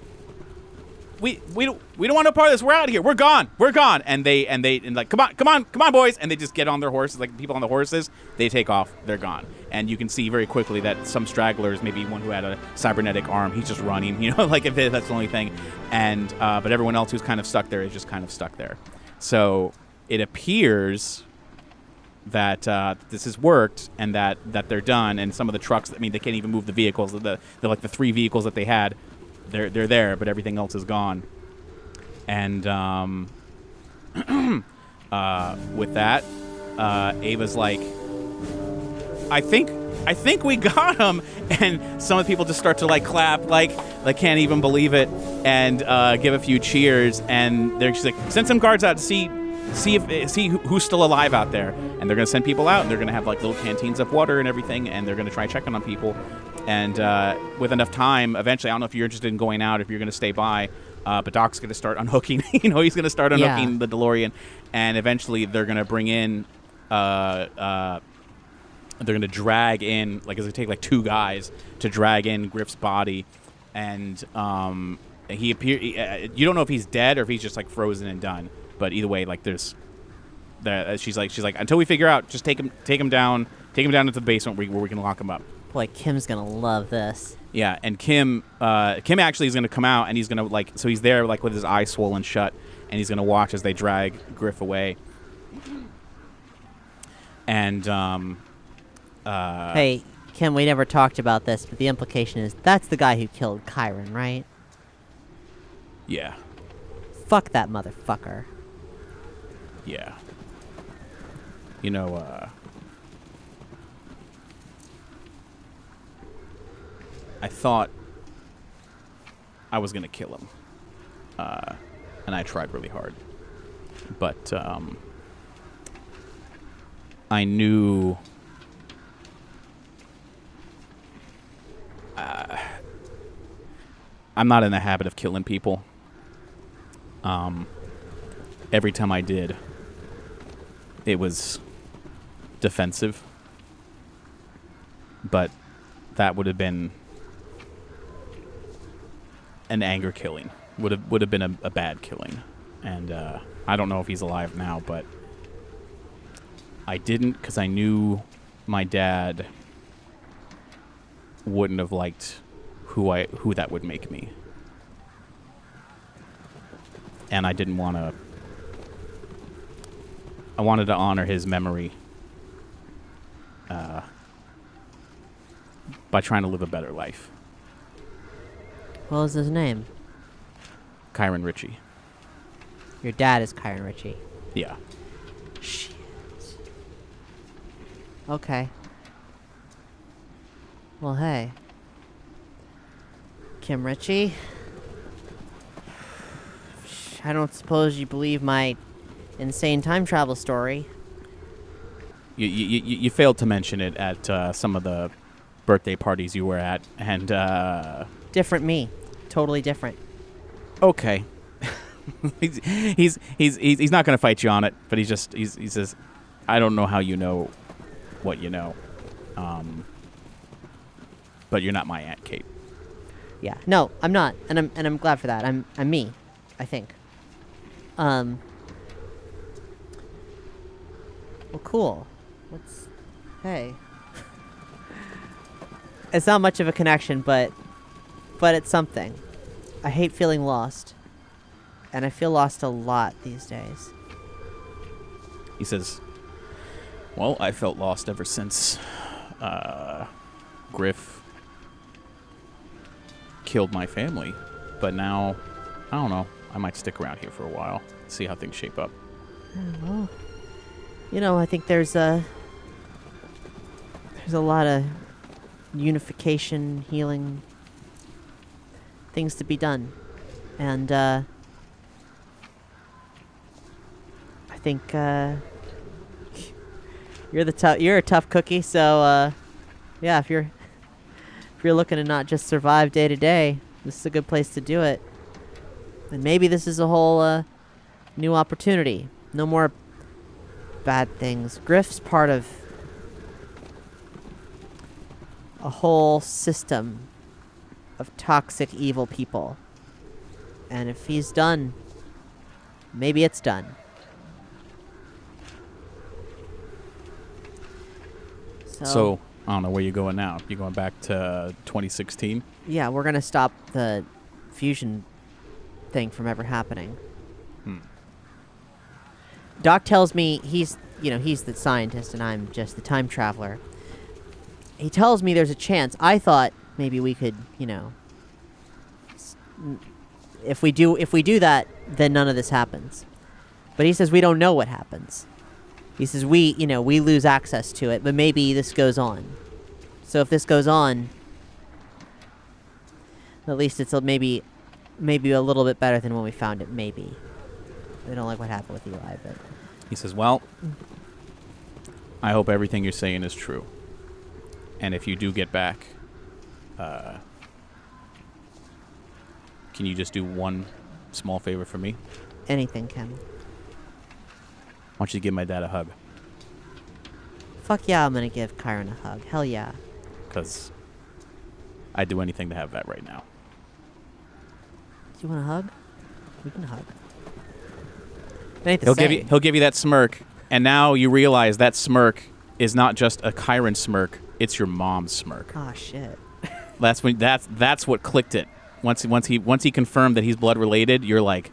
we don't want no part of this. We're out of here. We're gone. And they like, come on, boys. And they just get on their horses, like people on the horses. They take off. They're gone. And you can see very quickly that some stragglers, maybe one who had a cybernetic arm, he's just running. Like if that's the only thing. And but everyone else who's kind of stuck there is just kind of stuck there. So it appears that this has worked, and that they're done. And some of the trucks, I mean, they can't even move the vehicles. They're like the 3 vehicles that they had. They're there, but everything else is gone. And with that, Ava's like, I think we got him. And some of the people just start to like clap, like they can't even believe it, and give a few cheers. And they're just like, send some guards out to see who's still alive out there. And they're gonna send people out, and they're gonna have like little canteens of water and everything, and they're gonna try checking on people. And with enough time, eventually, I don't know if you're interested in going out, if you're going to stay by, but Doc's going to start unhooking. He's going to start unhooking the DeLorean, and eventually they're going to bring in, they're going to drag in, like it's going to take like 2 guys to drag in Griff's body, and you don't know if he's dead or if he's just like frozen and done. But either way, like she's like until we figure out, just take him down into the basement where we can lock him up. Boy, Kim's gonna love this. Yeah, and Kim actually is gonna come out, and he's gonna like, so he's there like with his eyes swollen shut, and he's gonna watch as they drag Griff away. And hey, Kim, we never talked about this, but the implication is that's the guy who killed Kyron, right? Yeah. Fuck that motherfucker. Yeah. I thought I was going to kill him, and I tried really hard. But I knew I'm not in the habit of killing people. Every time I did, it was defensive. But that would have been an anger killing. Would have been a bad killing. And I don't know if he's alive now, but I didn't, because I knew my dad wouldn't have liked who that would make me. And I didn't want to. I wanted to honor his memory by trying to live a better life. What was his name? Kyron Ritchie. Your dad is Kyron Ritchie. Yeah. Shit. Okay. Well, hey. Kim Ritchie. I don't suppose you believe my insane time travel story. You failed to mention it at some of the birthday parties you were at, and Different me. Totally different. Okay. he's not going to fight you on it, but he says, I don't know how you know what you know, but you're not my Aunt Kate. Yeah, no, I'm not, and I'm glad for that. I'm me, I think. Well, cool. Hey. It's not much of a connection, but it's something. I hate feeling lost. And I feel lost a lot these days. He says, well, I felt lost ever since Griff killed my family. But now, I don't know, I might stick around here for a while, see how things shape up. Well, I think there's a lot of unification, healing, things to be done. And, I think, you're a tough cookie, so, yeah, if you're looking to not just survive day to day, this is a good place to do it. And maybe this is a whole, new opportunity. No more bad things. Griff's part of a whole system of toxic, evil people. And if he's done, maybe it's done. So, I don't know where you're going now. You going back to 2016? Yeah, we're going to stop the fusion thing from ever happening. Doc tells me he's the scientist and I'm just the time traveler. He tells me there's a chance. I thought maybe we could, if we do that, then none of this happens. But he says we don't know what happens. He says we lose access to it, but maybe this goes on. So if this goes on, at least it's maybe a little bit better than when we found it, maybe. I don't like what happened with Eli, but... He says, well, I hope everything you're saying is true. And if you do get back, can you just do one small favor for me? Anything, Ken. I want you to give my dad a hug. Fuck yeah, I'm gonna give Kyron a hug. Hell yeah. Because I'd do anything to have that right now. Do you want a hug? We can hug. He'll give you that smirk, and now you realize that smirk is not just a Kyron smirk; it's your mom's smirk. Oh shit! That's what clicked it. Once he confirmed that he's blood related, you're like,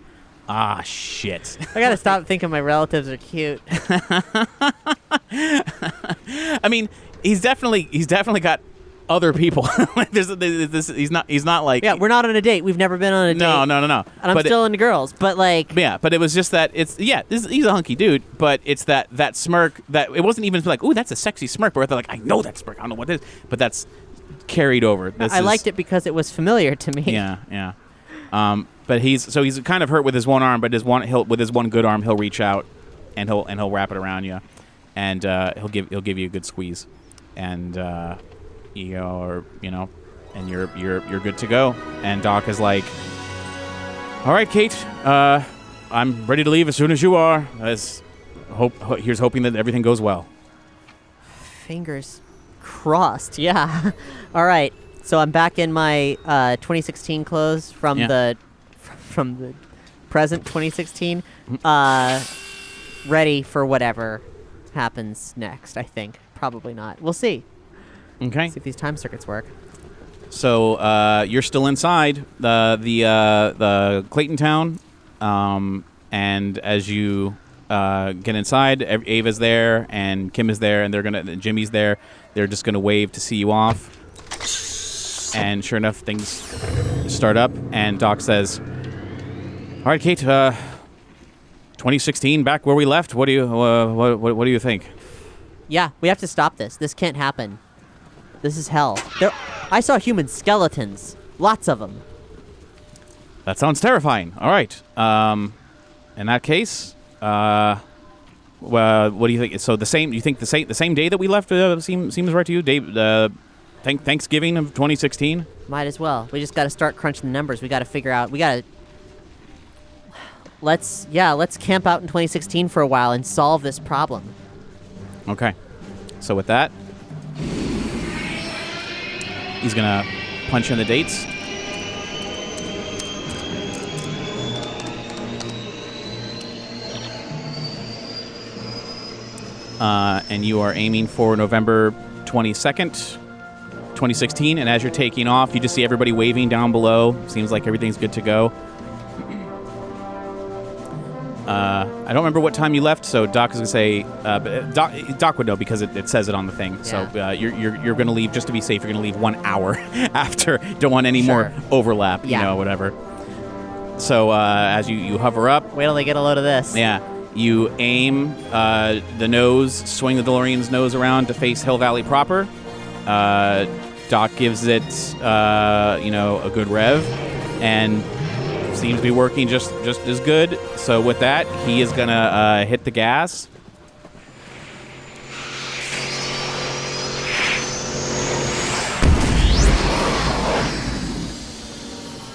ah shit. I gotta stop thinking my relatives are cute. I mean, he's definitely got other people. He's not like... Yeah, we're not on a date. We've never been on a date. No. And I'm still into girls, but like... Yeah, but it was just that he's a hunky dude, but it's that smirk that... It wasn't even like, ooh, that's a sexy smirk, but they're like, I know that smirk. I don't know what it is, but that's carried over. I liked it because it was familiar to me. Yeah. But he's kind of hurt with his one arm, but with his one good arm, he'll reach out and he'll wrap it around you, and he'll give you a good squeeze, and you're good to go. And Doc is like, all right, Kate, I'm ready to leave as soon as you are. Here's hoping that everything goes well. Fingers crossed. Yeah. All right. So I'm back in my 2016 clothes from the present 2016. Ready for whatever happens next. I think probably not. We'll see. Okay. See if these time circuits work. So you're still inside the Clayton town, and as you get inside, Ava's there and Kim is there, and Jimmy's there. They're just gonna wave to see you off. And sure enough, things start up, and Doc says, "All right, Kate. 2016, back where we left. What do you think?" Yeah, we have to stop this. This can't happen. This is hell. I saw human skeletons. Lots of them. That sounds terrifying. All right. In that case, well, what do you think? So you think the same day that we left seems right to you? Thanksgiving of 2016? Might as well. We just got to start crunching the numbers. We got to figure out. Let's camp out in 2016 for a while and solve this problem. Okay. So with that, he's gonna punch in the dates. And you are aiming for November 22nd, 2016. And as you're taking off, you just see everybody waving down below. Seems like everything's good to go. I don't remember what time you left, so Doc is gonna say. Doc would know because it says it on the thing. Yeah. So you're gonna leave just to be safe. You're gonna leave 1 hour after. Don't want any more overlap. Yeah. Whatever. So as you hover up, wait till they get a load of this. Yeah. You aim the nose, swing the DeLorean's nose around to face Hill Valley proper. Doc gives it, a good rev, and seems to be working just as good. So with that, he is gonna hit the gas.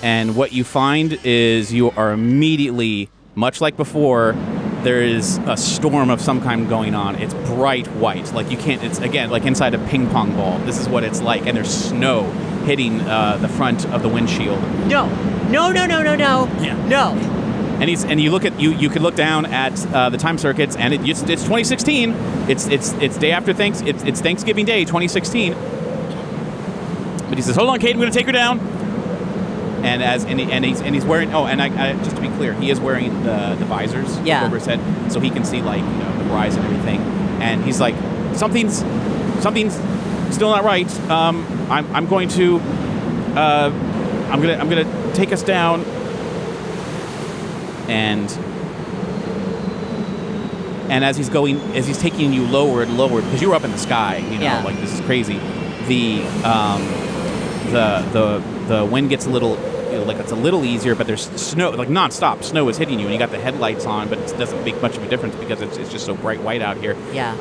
And what you find is you are immediately, much like before, there is a storm of some kind going on. It's bright white. Like you can't, it's again, like inside a ping pong ball. This is what it's like. And there's snow hitting the front of the windshield. No. Yeah. No. And you look at, you could look down at the time circuits, and it's 2016. It's day after it's Thanksgiving Day, 2016. But he says, hold on, Kate, I'm going to take her down. And he's wearing. Oh, and I just to be clear, he is wearing the visors over his head, so he can see the horizon and everything. And he's like, something's still not right. I'm going to take us down. And as he's taking you lower and lower, because you were up in the sky, like this is crazy. The wind gets a little, it's a little easier, but there's snow, like nonstop snow is hitting you, and you got the headlights on, but it doesn't make much of a difference because it's just so bright white out here. Yeah.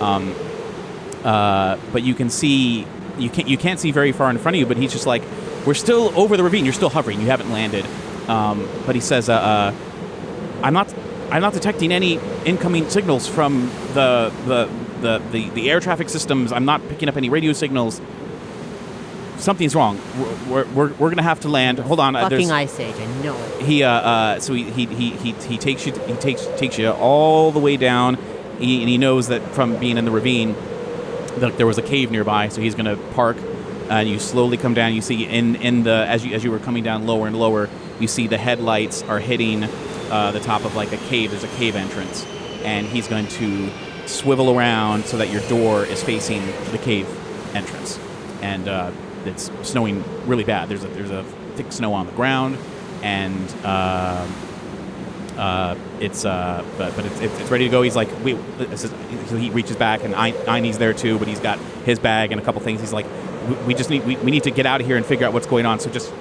But you can see, you can't see very far in front of you, but he's just like, we're still over the ravine. You're still hovering. You haven't landed. But he says, I'm not detecting any incoming signals from the air traffic systems. I'm not picking up any radio signals. Something's wrong. We're gonna have to land. Hold on. Fucking Ice Age. I know it. He takes you all the way down. And he knows that from being in the ravine, that there was a cave nearby. So he's gonna park. And you slowly come down. You see as you were coming down lower and lower, you see the headlights are hitting the top of like a cave. There's a cave entrance, and he's going to swivel around so that your door is facing the cave entrance. And it's snowing really bad. There's a thick snow on the ground, and it's ready to go. He's like, wait. So he reaches back, and Einie's there too, but he's got his bag and a couple things. He's like, we need to get out of here and figure out what's going on. So just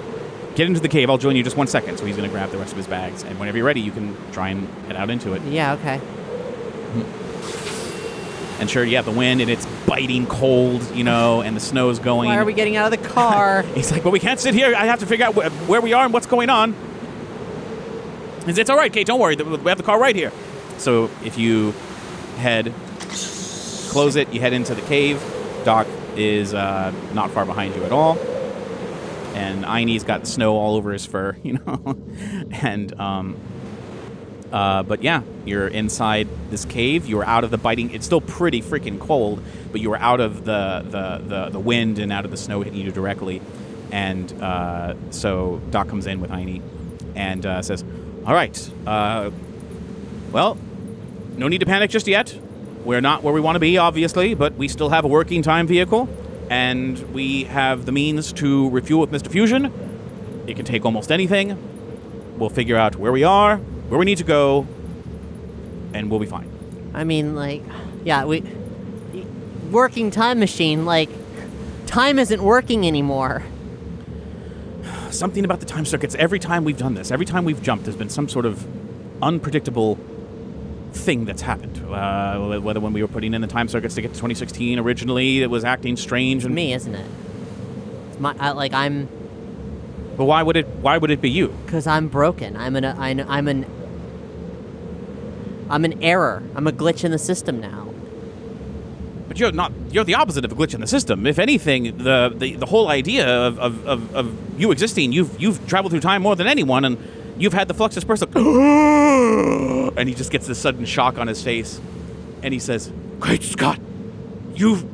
get into the cave. I'll join you just 1 second. So he's going to grab the rest of his bags, and whenever you're ready, you can try and head out into it. Yeah. Okay. And sure, the wind, and it's biting cold, and the snow's going. Why are we getting out of the car? He's like, well, we can't sit here. I have to figure out where we are and what's going on. It's all right, Kate, don't worry. We have the car right here. So if you close it, you head into the cave. Doc is not far behind you at all. And Einie's got snow all over his fur, And, but yeah, you're inside this cave. You are out of the biting. It's still pretty freaking cold, but you are out of the wind and out of the snow hitting you directly. And so Doc comes in with Einie and says, all right, well, no need to panic just yet. We're not where we want to be, obviously, but we still have a working time vehicle, and we have the means to refuel with Mr. Fusion. It can take almost anything. We'll figure out where we are, where we need to go, and we'll be fine. I mean, working time machine, Time isn't working anymore. Something about the time circuits. Every time we've done this, every time we've jumped, there's been some sort of unpredictable thing that's happened. Whether when we were putting in the time circuits to get to 2016 originally, it was acting strange. It's me, isn't it? It's my I'm. But why would it be you? Because I'm broken. I'm an error. I'm a glitch in the system now. But you're not. You're the opposite of a glitch in the system. If anything, the whole idea of you existing, you've traveled through time more than anyone, and you've had the flux dispersal. And he just gets this sudden shock on his face, and he says, "Great Scott, you've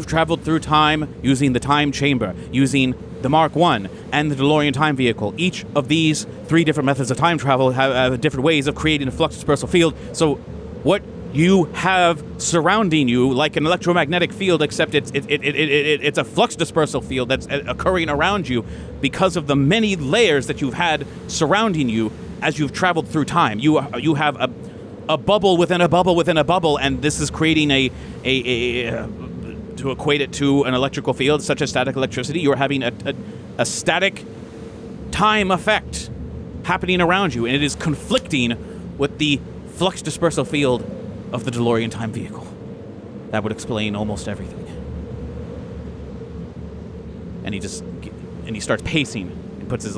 traveled through time using the time chamber, using the Mark I and the DeLorean time vehicle. Each of these 3 different methods of time travel have different ways of creating a flux dispersal field. So what you have surrounding you, like an electromagnetic field, except it's a flux dispersal field that's occurring around you because of the many layers that you've had surrounding you as you've traveled through time. You have a bubble within a bubble within a bubble, and this is creating a to equate it to an electrical field, such as static electricity. You're having a static time effect happening around you, and it is conflicting with the flux dispersal field of the DeLorean time vehicle. That would explain almost everything." And he starts pacing and puts his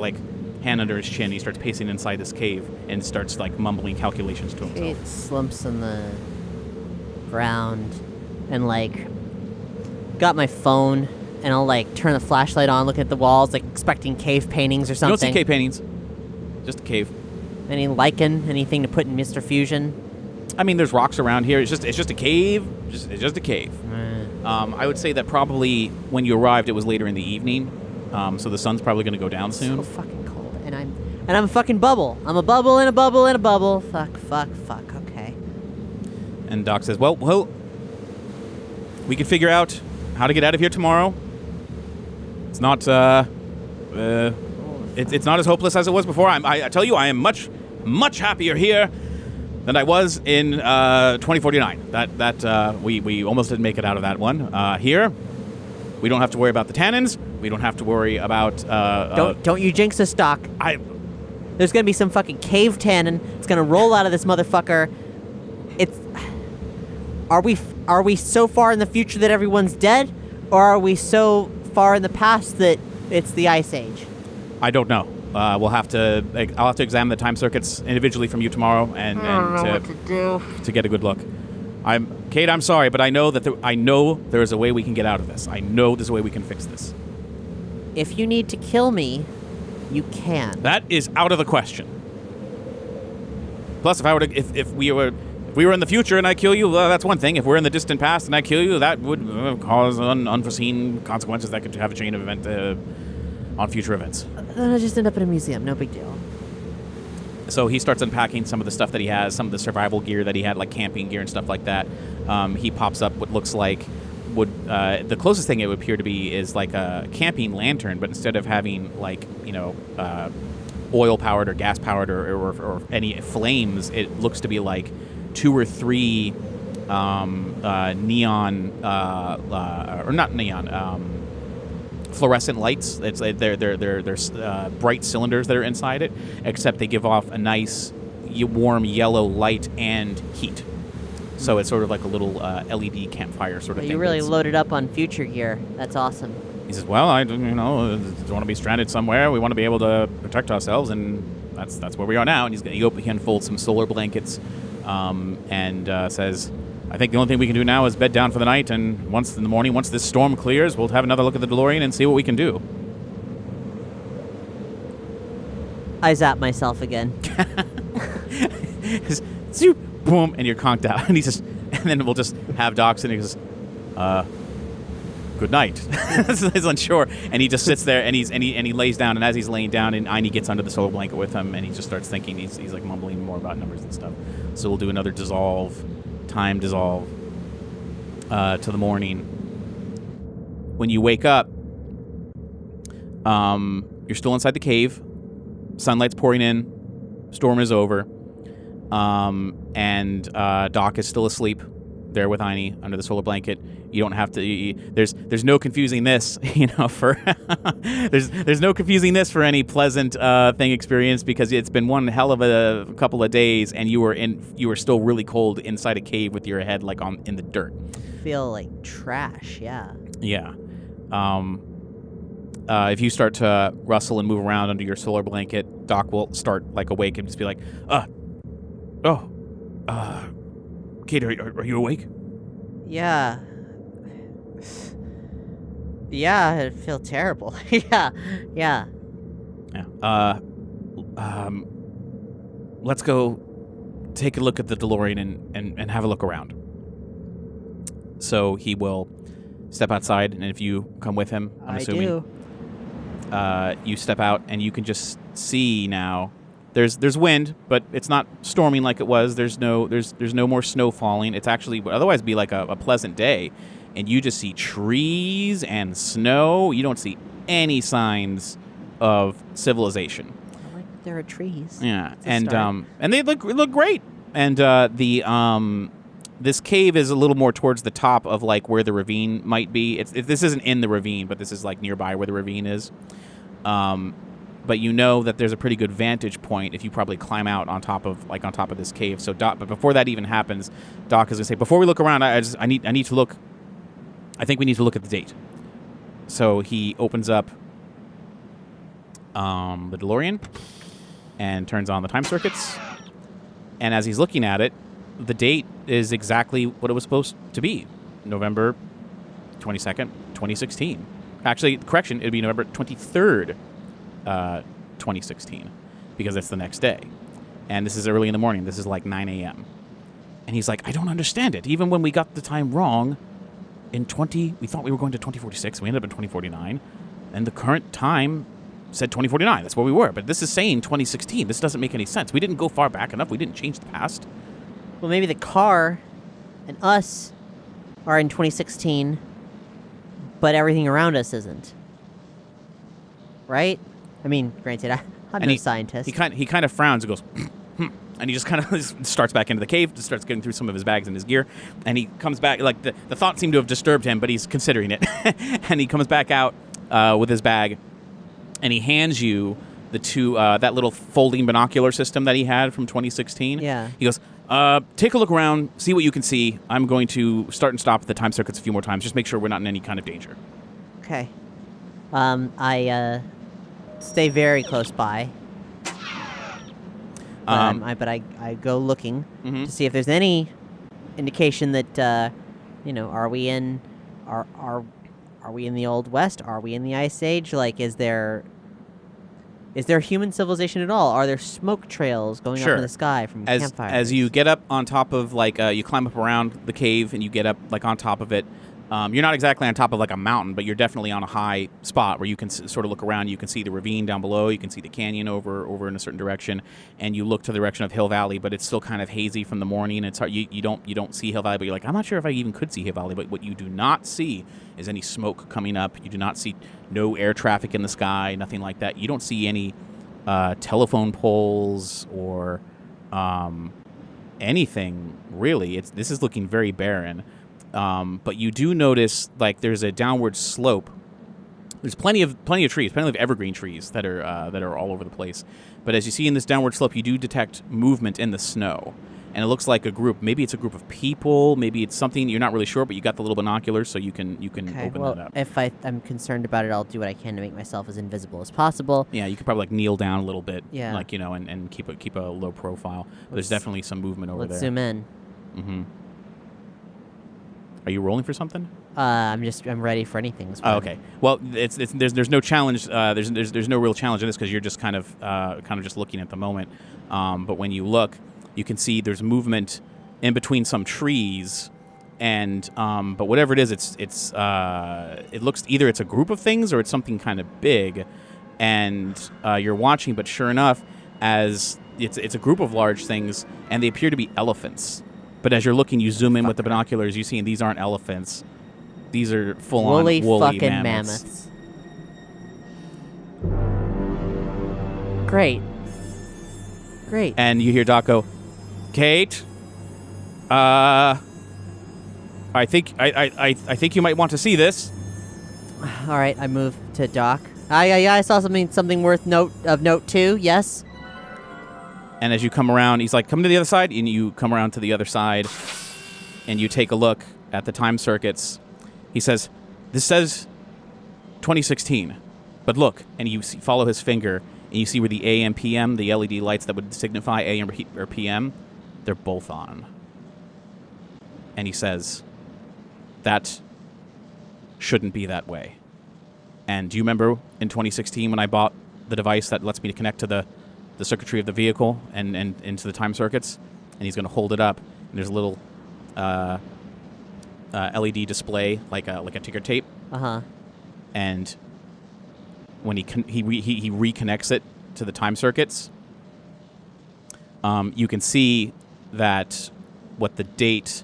hand under his chin. He starts pacing inside this cave and starts mumbling calculations to himself. Kate slumps on the ground and got my phone, and I'll turn the flashlight on, look at the walls, expecting cave paintings or something. You don't see cave paintings. Just a cave. Any lichen? Anything to put in Mr. Fusion? I mean, there's rocks around here. It's just a cave. It's just a cave. I would say that probably when you arrived, it was later in the evening, so the sun's probably going to go down soon. It's so fucking cold, and I'm a fucking bubble. I'm a bubble in a bubble in a bubble. Fuck. Okay. And Doc says, "Well, we can figure out how to get out of here tomorrow. It's not it's not as hopeless as it was before. I tell you, I am much happier here than I was in 2049. That we almost didn't make it out of that one. Here, we don't have to worry about the tannins. We don't have to worry about. Don't you jinx us, Doc. There's gonna be some fucking cave tannin. It's gonna roll out of this motherfucker. Are we so far in the future that everyone's dead, or are we so far in the past that it's the Ice Age? I don't know. I'll have to examine the time circuits individually from you tomorrow, and I don't know what to do to get a good look. Kate, I'm sorry, but I know that there is a way we can get out of this. I know there's a way we can fix this. If you need to kill me, you can. That is out of the question. Plus, if we were in the future and I kill you, well, that's one thing. If we're in the distant past and I kill you, that would cause unforeseen consequences that could have a chain of event on future events. Then I'll just end up in a museum. No big deal. So he starts unpacking some of the stuff that he has, some of the survival gear that he had, like camping gear and stuff like that. He pops up what looks like the closest thing it would appear to be is like a camping lantern, but instead of having oil powered or gas powered or any flames, it looks to be like 2 or 3 neon or not neon. Fluorescent lights. They're bright cylinders that are inside it, except they give off a nice warm yellow light and heat. So it's sort of like a little LED campfire sort of thing. You really loaded up on future gear. That's awesome. He says, "Well, I don't want to be stranded somewhere. We want to be able to protect ourselves, and that's where we are now." And he unfolds some solar blankets, and says, "I think the only thing we can do now is bed down for the night, and once in the morning, once this storm clears, we'll have another look at the DeLorean and see what we can do." I zap myself again. Zoop, boom, and you're conked out. And then we'll just have Docs, and he goes, "Good night." He's unsure, and he just sits there, and he lays down, and as he's laying down, and Einie gets under the solar blanket with him, and he just starts thinking. He's like mumbling more about numbers and stuff. So we'll do another time dissolve to the morning. When you wake up, you're still inside the cave. Sunlight's pouring in. Storm is over. And Doc is still asleep there with Heine under the solar blanket. You don't have to. There's no confusing this, for there's no confusing this for any pleasant thing experience, because it's been one hell of a couple of days, and you were still really cold inside a cave with your head like in the dirt. Feel like trash. Yeah. Yeah. If you start to rustle and move around under your solar blanket, Doc will start like awake and just be like, Kate, are you awake? Yeah. Yeah, I feel terrible. Yeah. Yeah. Let's go take a look at the DeLorean and have a look around. So he will step outside, and if you come with him, I'm assuming. I do. You step out, and you can just see now. There's wind, but it's not storming like it was. There's no more snow falling. It's actually would otherwise be like a pleasant day, and you just see trees and snow. You don't see any signs of civilization. I like that there are trees. Yeah, and they look great. And this cave is a little more towards the top of like where the ravine might be. This isn't in the ravine, but this is like nearby where the ravine is. But you know that there's a pretty good vantage point if you probably climb out on top of this cave. So Doc, but before that even happens, Doc is gonna say, before we look around, I need to look. I think we need to look at the date. So he opens up the DeLorean and turns on the time circuits. And as he's looking at it, the date is exactly what it was supposed to be, November 22nd, 2016. Actually, correction, it would be November 23rd. 2016, because it's the next day, and this is early in the morning. This is like 9 a.m. And he's like, I don't understand it. Even when we got the time wrong we thought we were going to 2046. We ended up in 2049, and the current time said 2049. That's where we were, but this is saying 2016. This doesn't make any sense. We didn't go far back enough. We didn't change the past. Well, maybe the car and us are in 2016, but everything around us isn't. Right? I mean, granted, I'm no scientist. He kind of frowns and goes, and he just kind of starts back into the cave, just starts getting through some of his bags and his gear, and he comes back, like the thought seemed to have disturbed him, but he's considering it. And he comes back out with his bag, and he hands you the two, that little folding binocular system that he had from 2016. Yeah. He goes, take a look around, see what you can see. I'm going to start and stop the time circuits a few more times, just make sure we're not in any kind of danger. Okay. I stay very close by. But I go looking to see if there's any indication that are we in the Old West? Are we in the Ice Age? Like, is there human civilization at all? Are there smoke trails going up in the sky from campfires? As you get up on top of you climb up around the cave and you get up like on top of it. You're not exactly on top of like a mountain, but you're definitely on a high spot where you can sort of look around. You can see the ravine down below. You can see the canyon over in a certain direction, and you look to the direction of Hill Valley, but it's still kind of hazy from the morning. It's hard. You don't see Hill Valley, but you're like, I'm not sure if I even could see Hill Valley. But what you do not see is any smoke coming up. You do not see no air traffic in the sky, nothing like that. You don't see any telephone poles or anything really. This is looking very barren. But you do notice like there's a downward slope. There's plenty of trees, plenty of evergreen trees that are all over the place. But as you see in this downward slope, you do detect movement in the snow, and it looks like a group. Maybe it's a group of people. Maybe it's something you're not really sure. But you got the little binoculars, so you can open that up. If I'm concerned about it, I'll do what I can to make myself as invisible as possible. Yeah, you could probably like kneel down a little bit, yeah, and keep a low profile. But there's definitely some movement over there. Let's zoom in. Mm-hmm. Are you rolling for something? I'm ready for anything. Oh, okay. Well, there's no challenge. There's no real challenge in this because you're just kind of just looking at the moment. But when you look, you can see there's movement in between some trees, and but whatever it is, it looks either it's a group of things or it's something kind of big, and you're watching. But sure enough, as it's a group of large things, and they appear to be elephants. But as you're looking, you zoom in with the binoculars, you see these aren't elephants. These are full-on woolly fucking mammoths. Great. And you hear Doc go, Kate, I think you might want to see this. All right, I move to Doc. I saw something worth note too. Yes. And as you come around, he's like, "Come to the other side," and you come around to the other side, and you take a look at the time circuits. He says, "This says 2016, but look," and you follow his finger, and you see where the AM, PM, the LED lights that would signify AM or PM, they're both on. And he says, "That shouldn't be that way." And do you remember in 2016 when I bought the device that lets me connect to the circuitry of the vehicle and into the time circuits? And he's going to hold it up, and there's a little LED display like a ticker tape. And when he reconnects it to the time circuits, you can see that what the date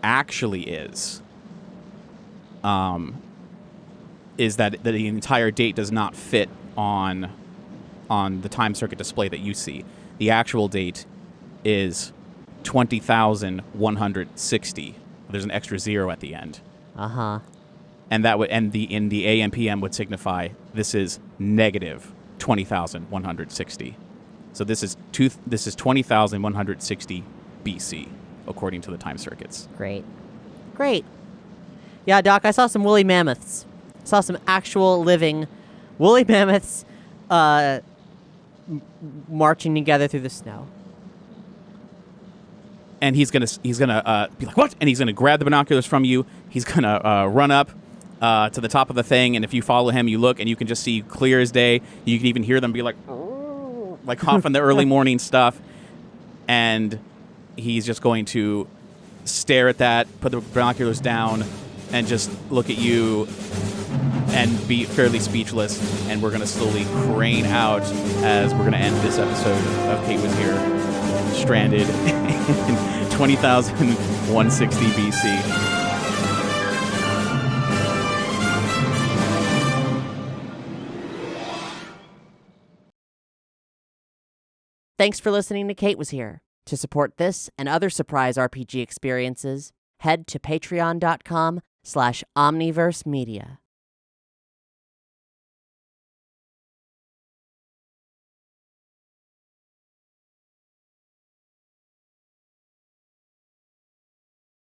actually is that the entire date does not fit on the time circuit display that you see. The actual date is 20,160. There's an extra 0 at the end. And that would in the AM PM would signify this is negative 20,160. So this is 20,160 BC according to the time circuits. Great. Yeah, Doc, I saw some woolly mammoths. Saw some actual living woolly mammoths marching together through the snow. And he's gonna be like, "What?" And he's gonna grab the binoculars from you. He's gonna run up to the top of the thing, and if you follow him, you look, and you can just see clear as day. You can even hear them be like off in the early morning stuff. And he's just going to stare at that, put the binoculars down, and just look at you and be fairly speechless. And we're going to slowly crane out as we're going to end this episode of Kate Was Here, stranded in 20,160 BC. Thanks for listening to Kate Was Here. To support this and other surprise RPG experiences, head to patreon.com/omniverse media.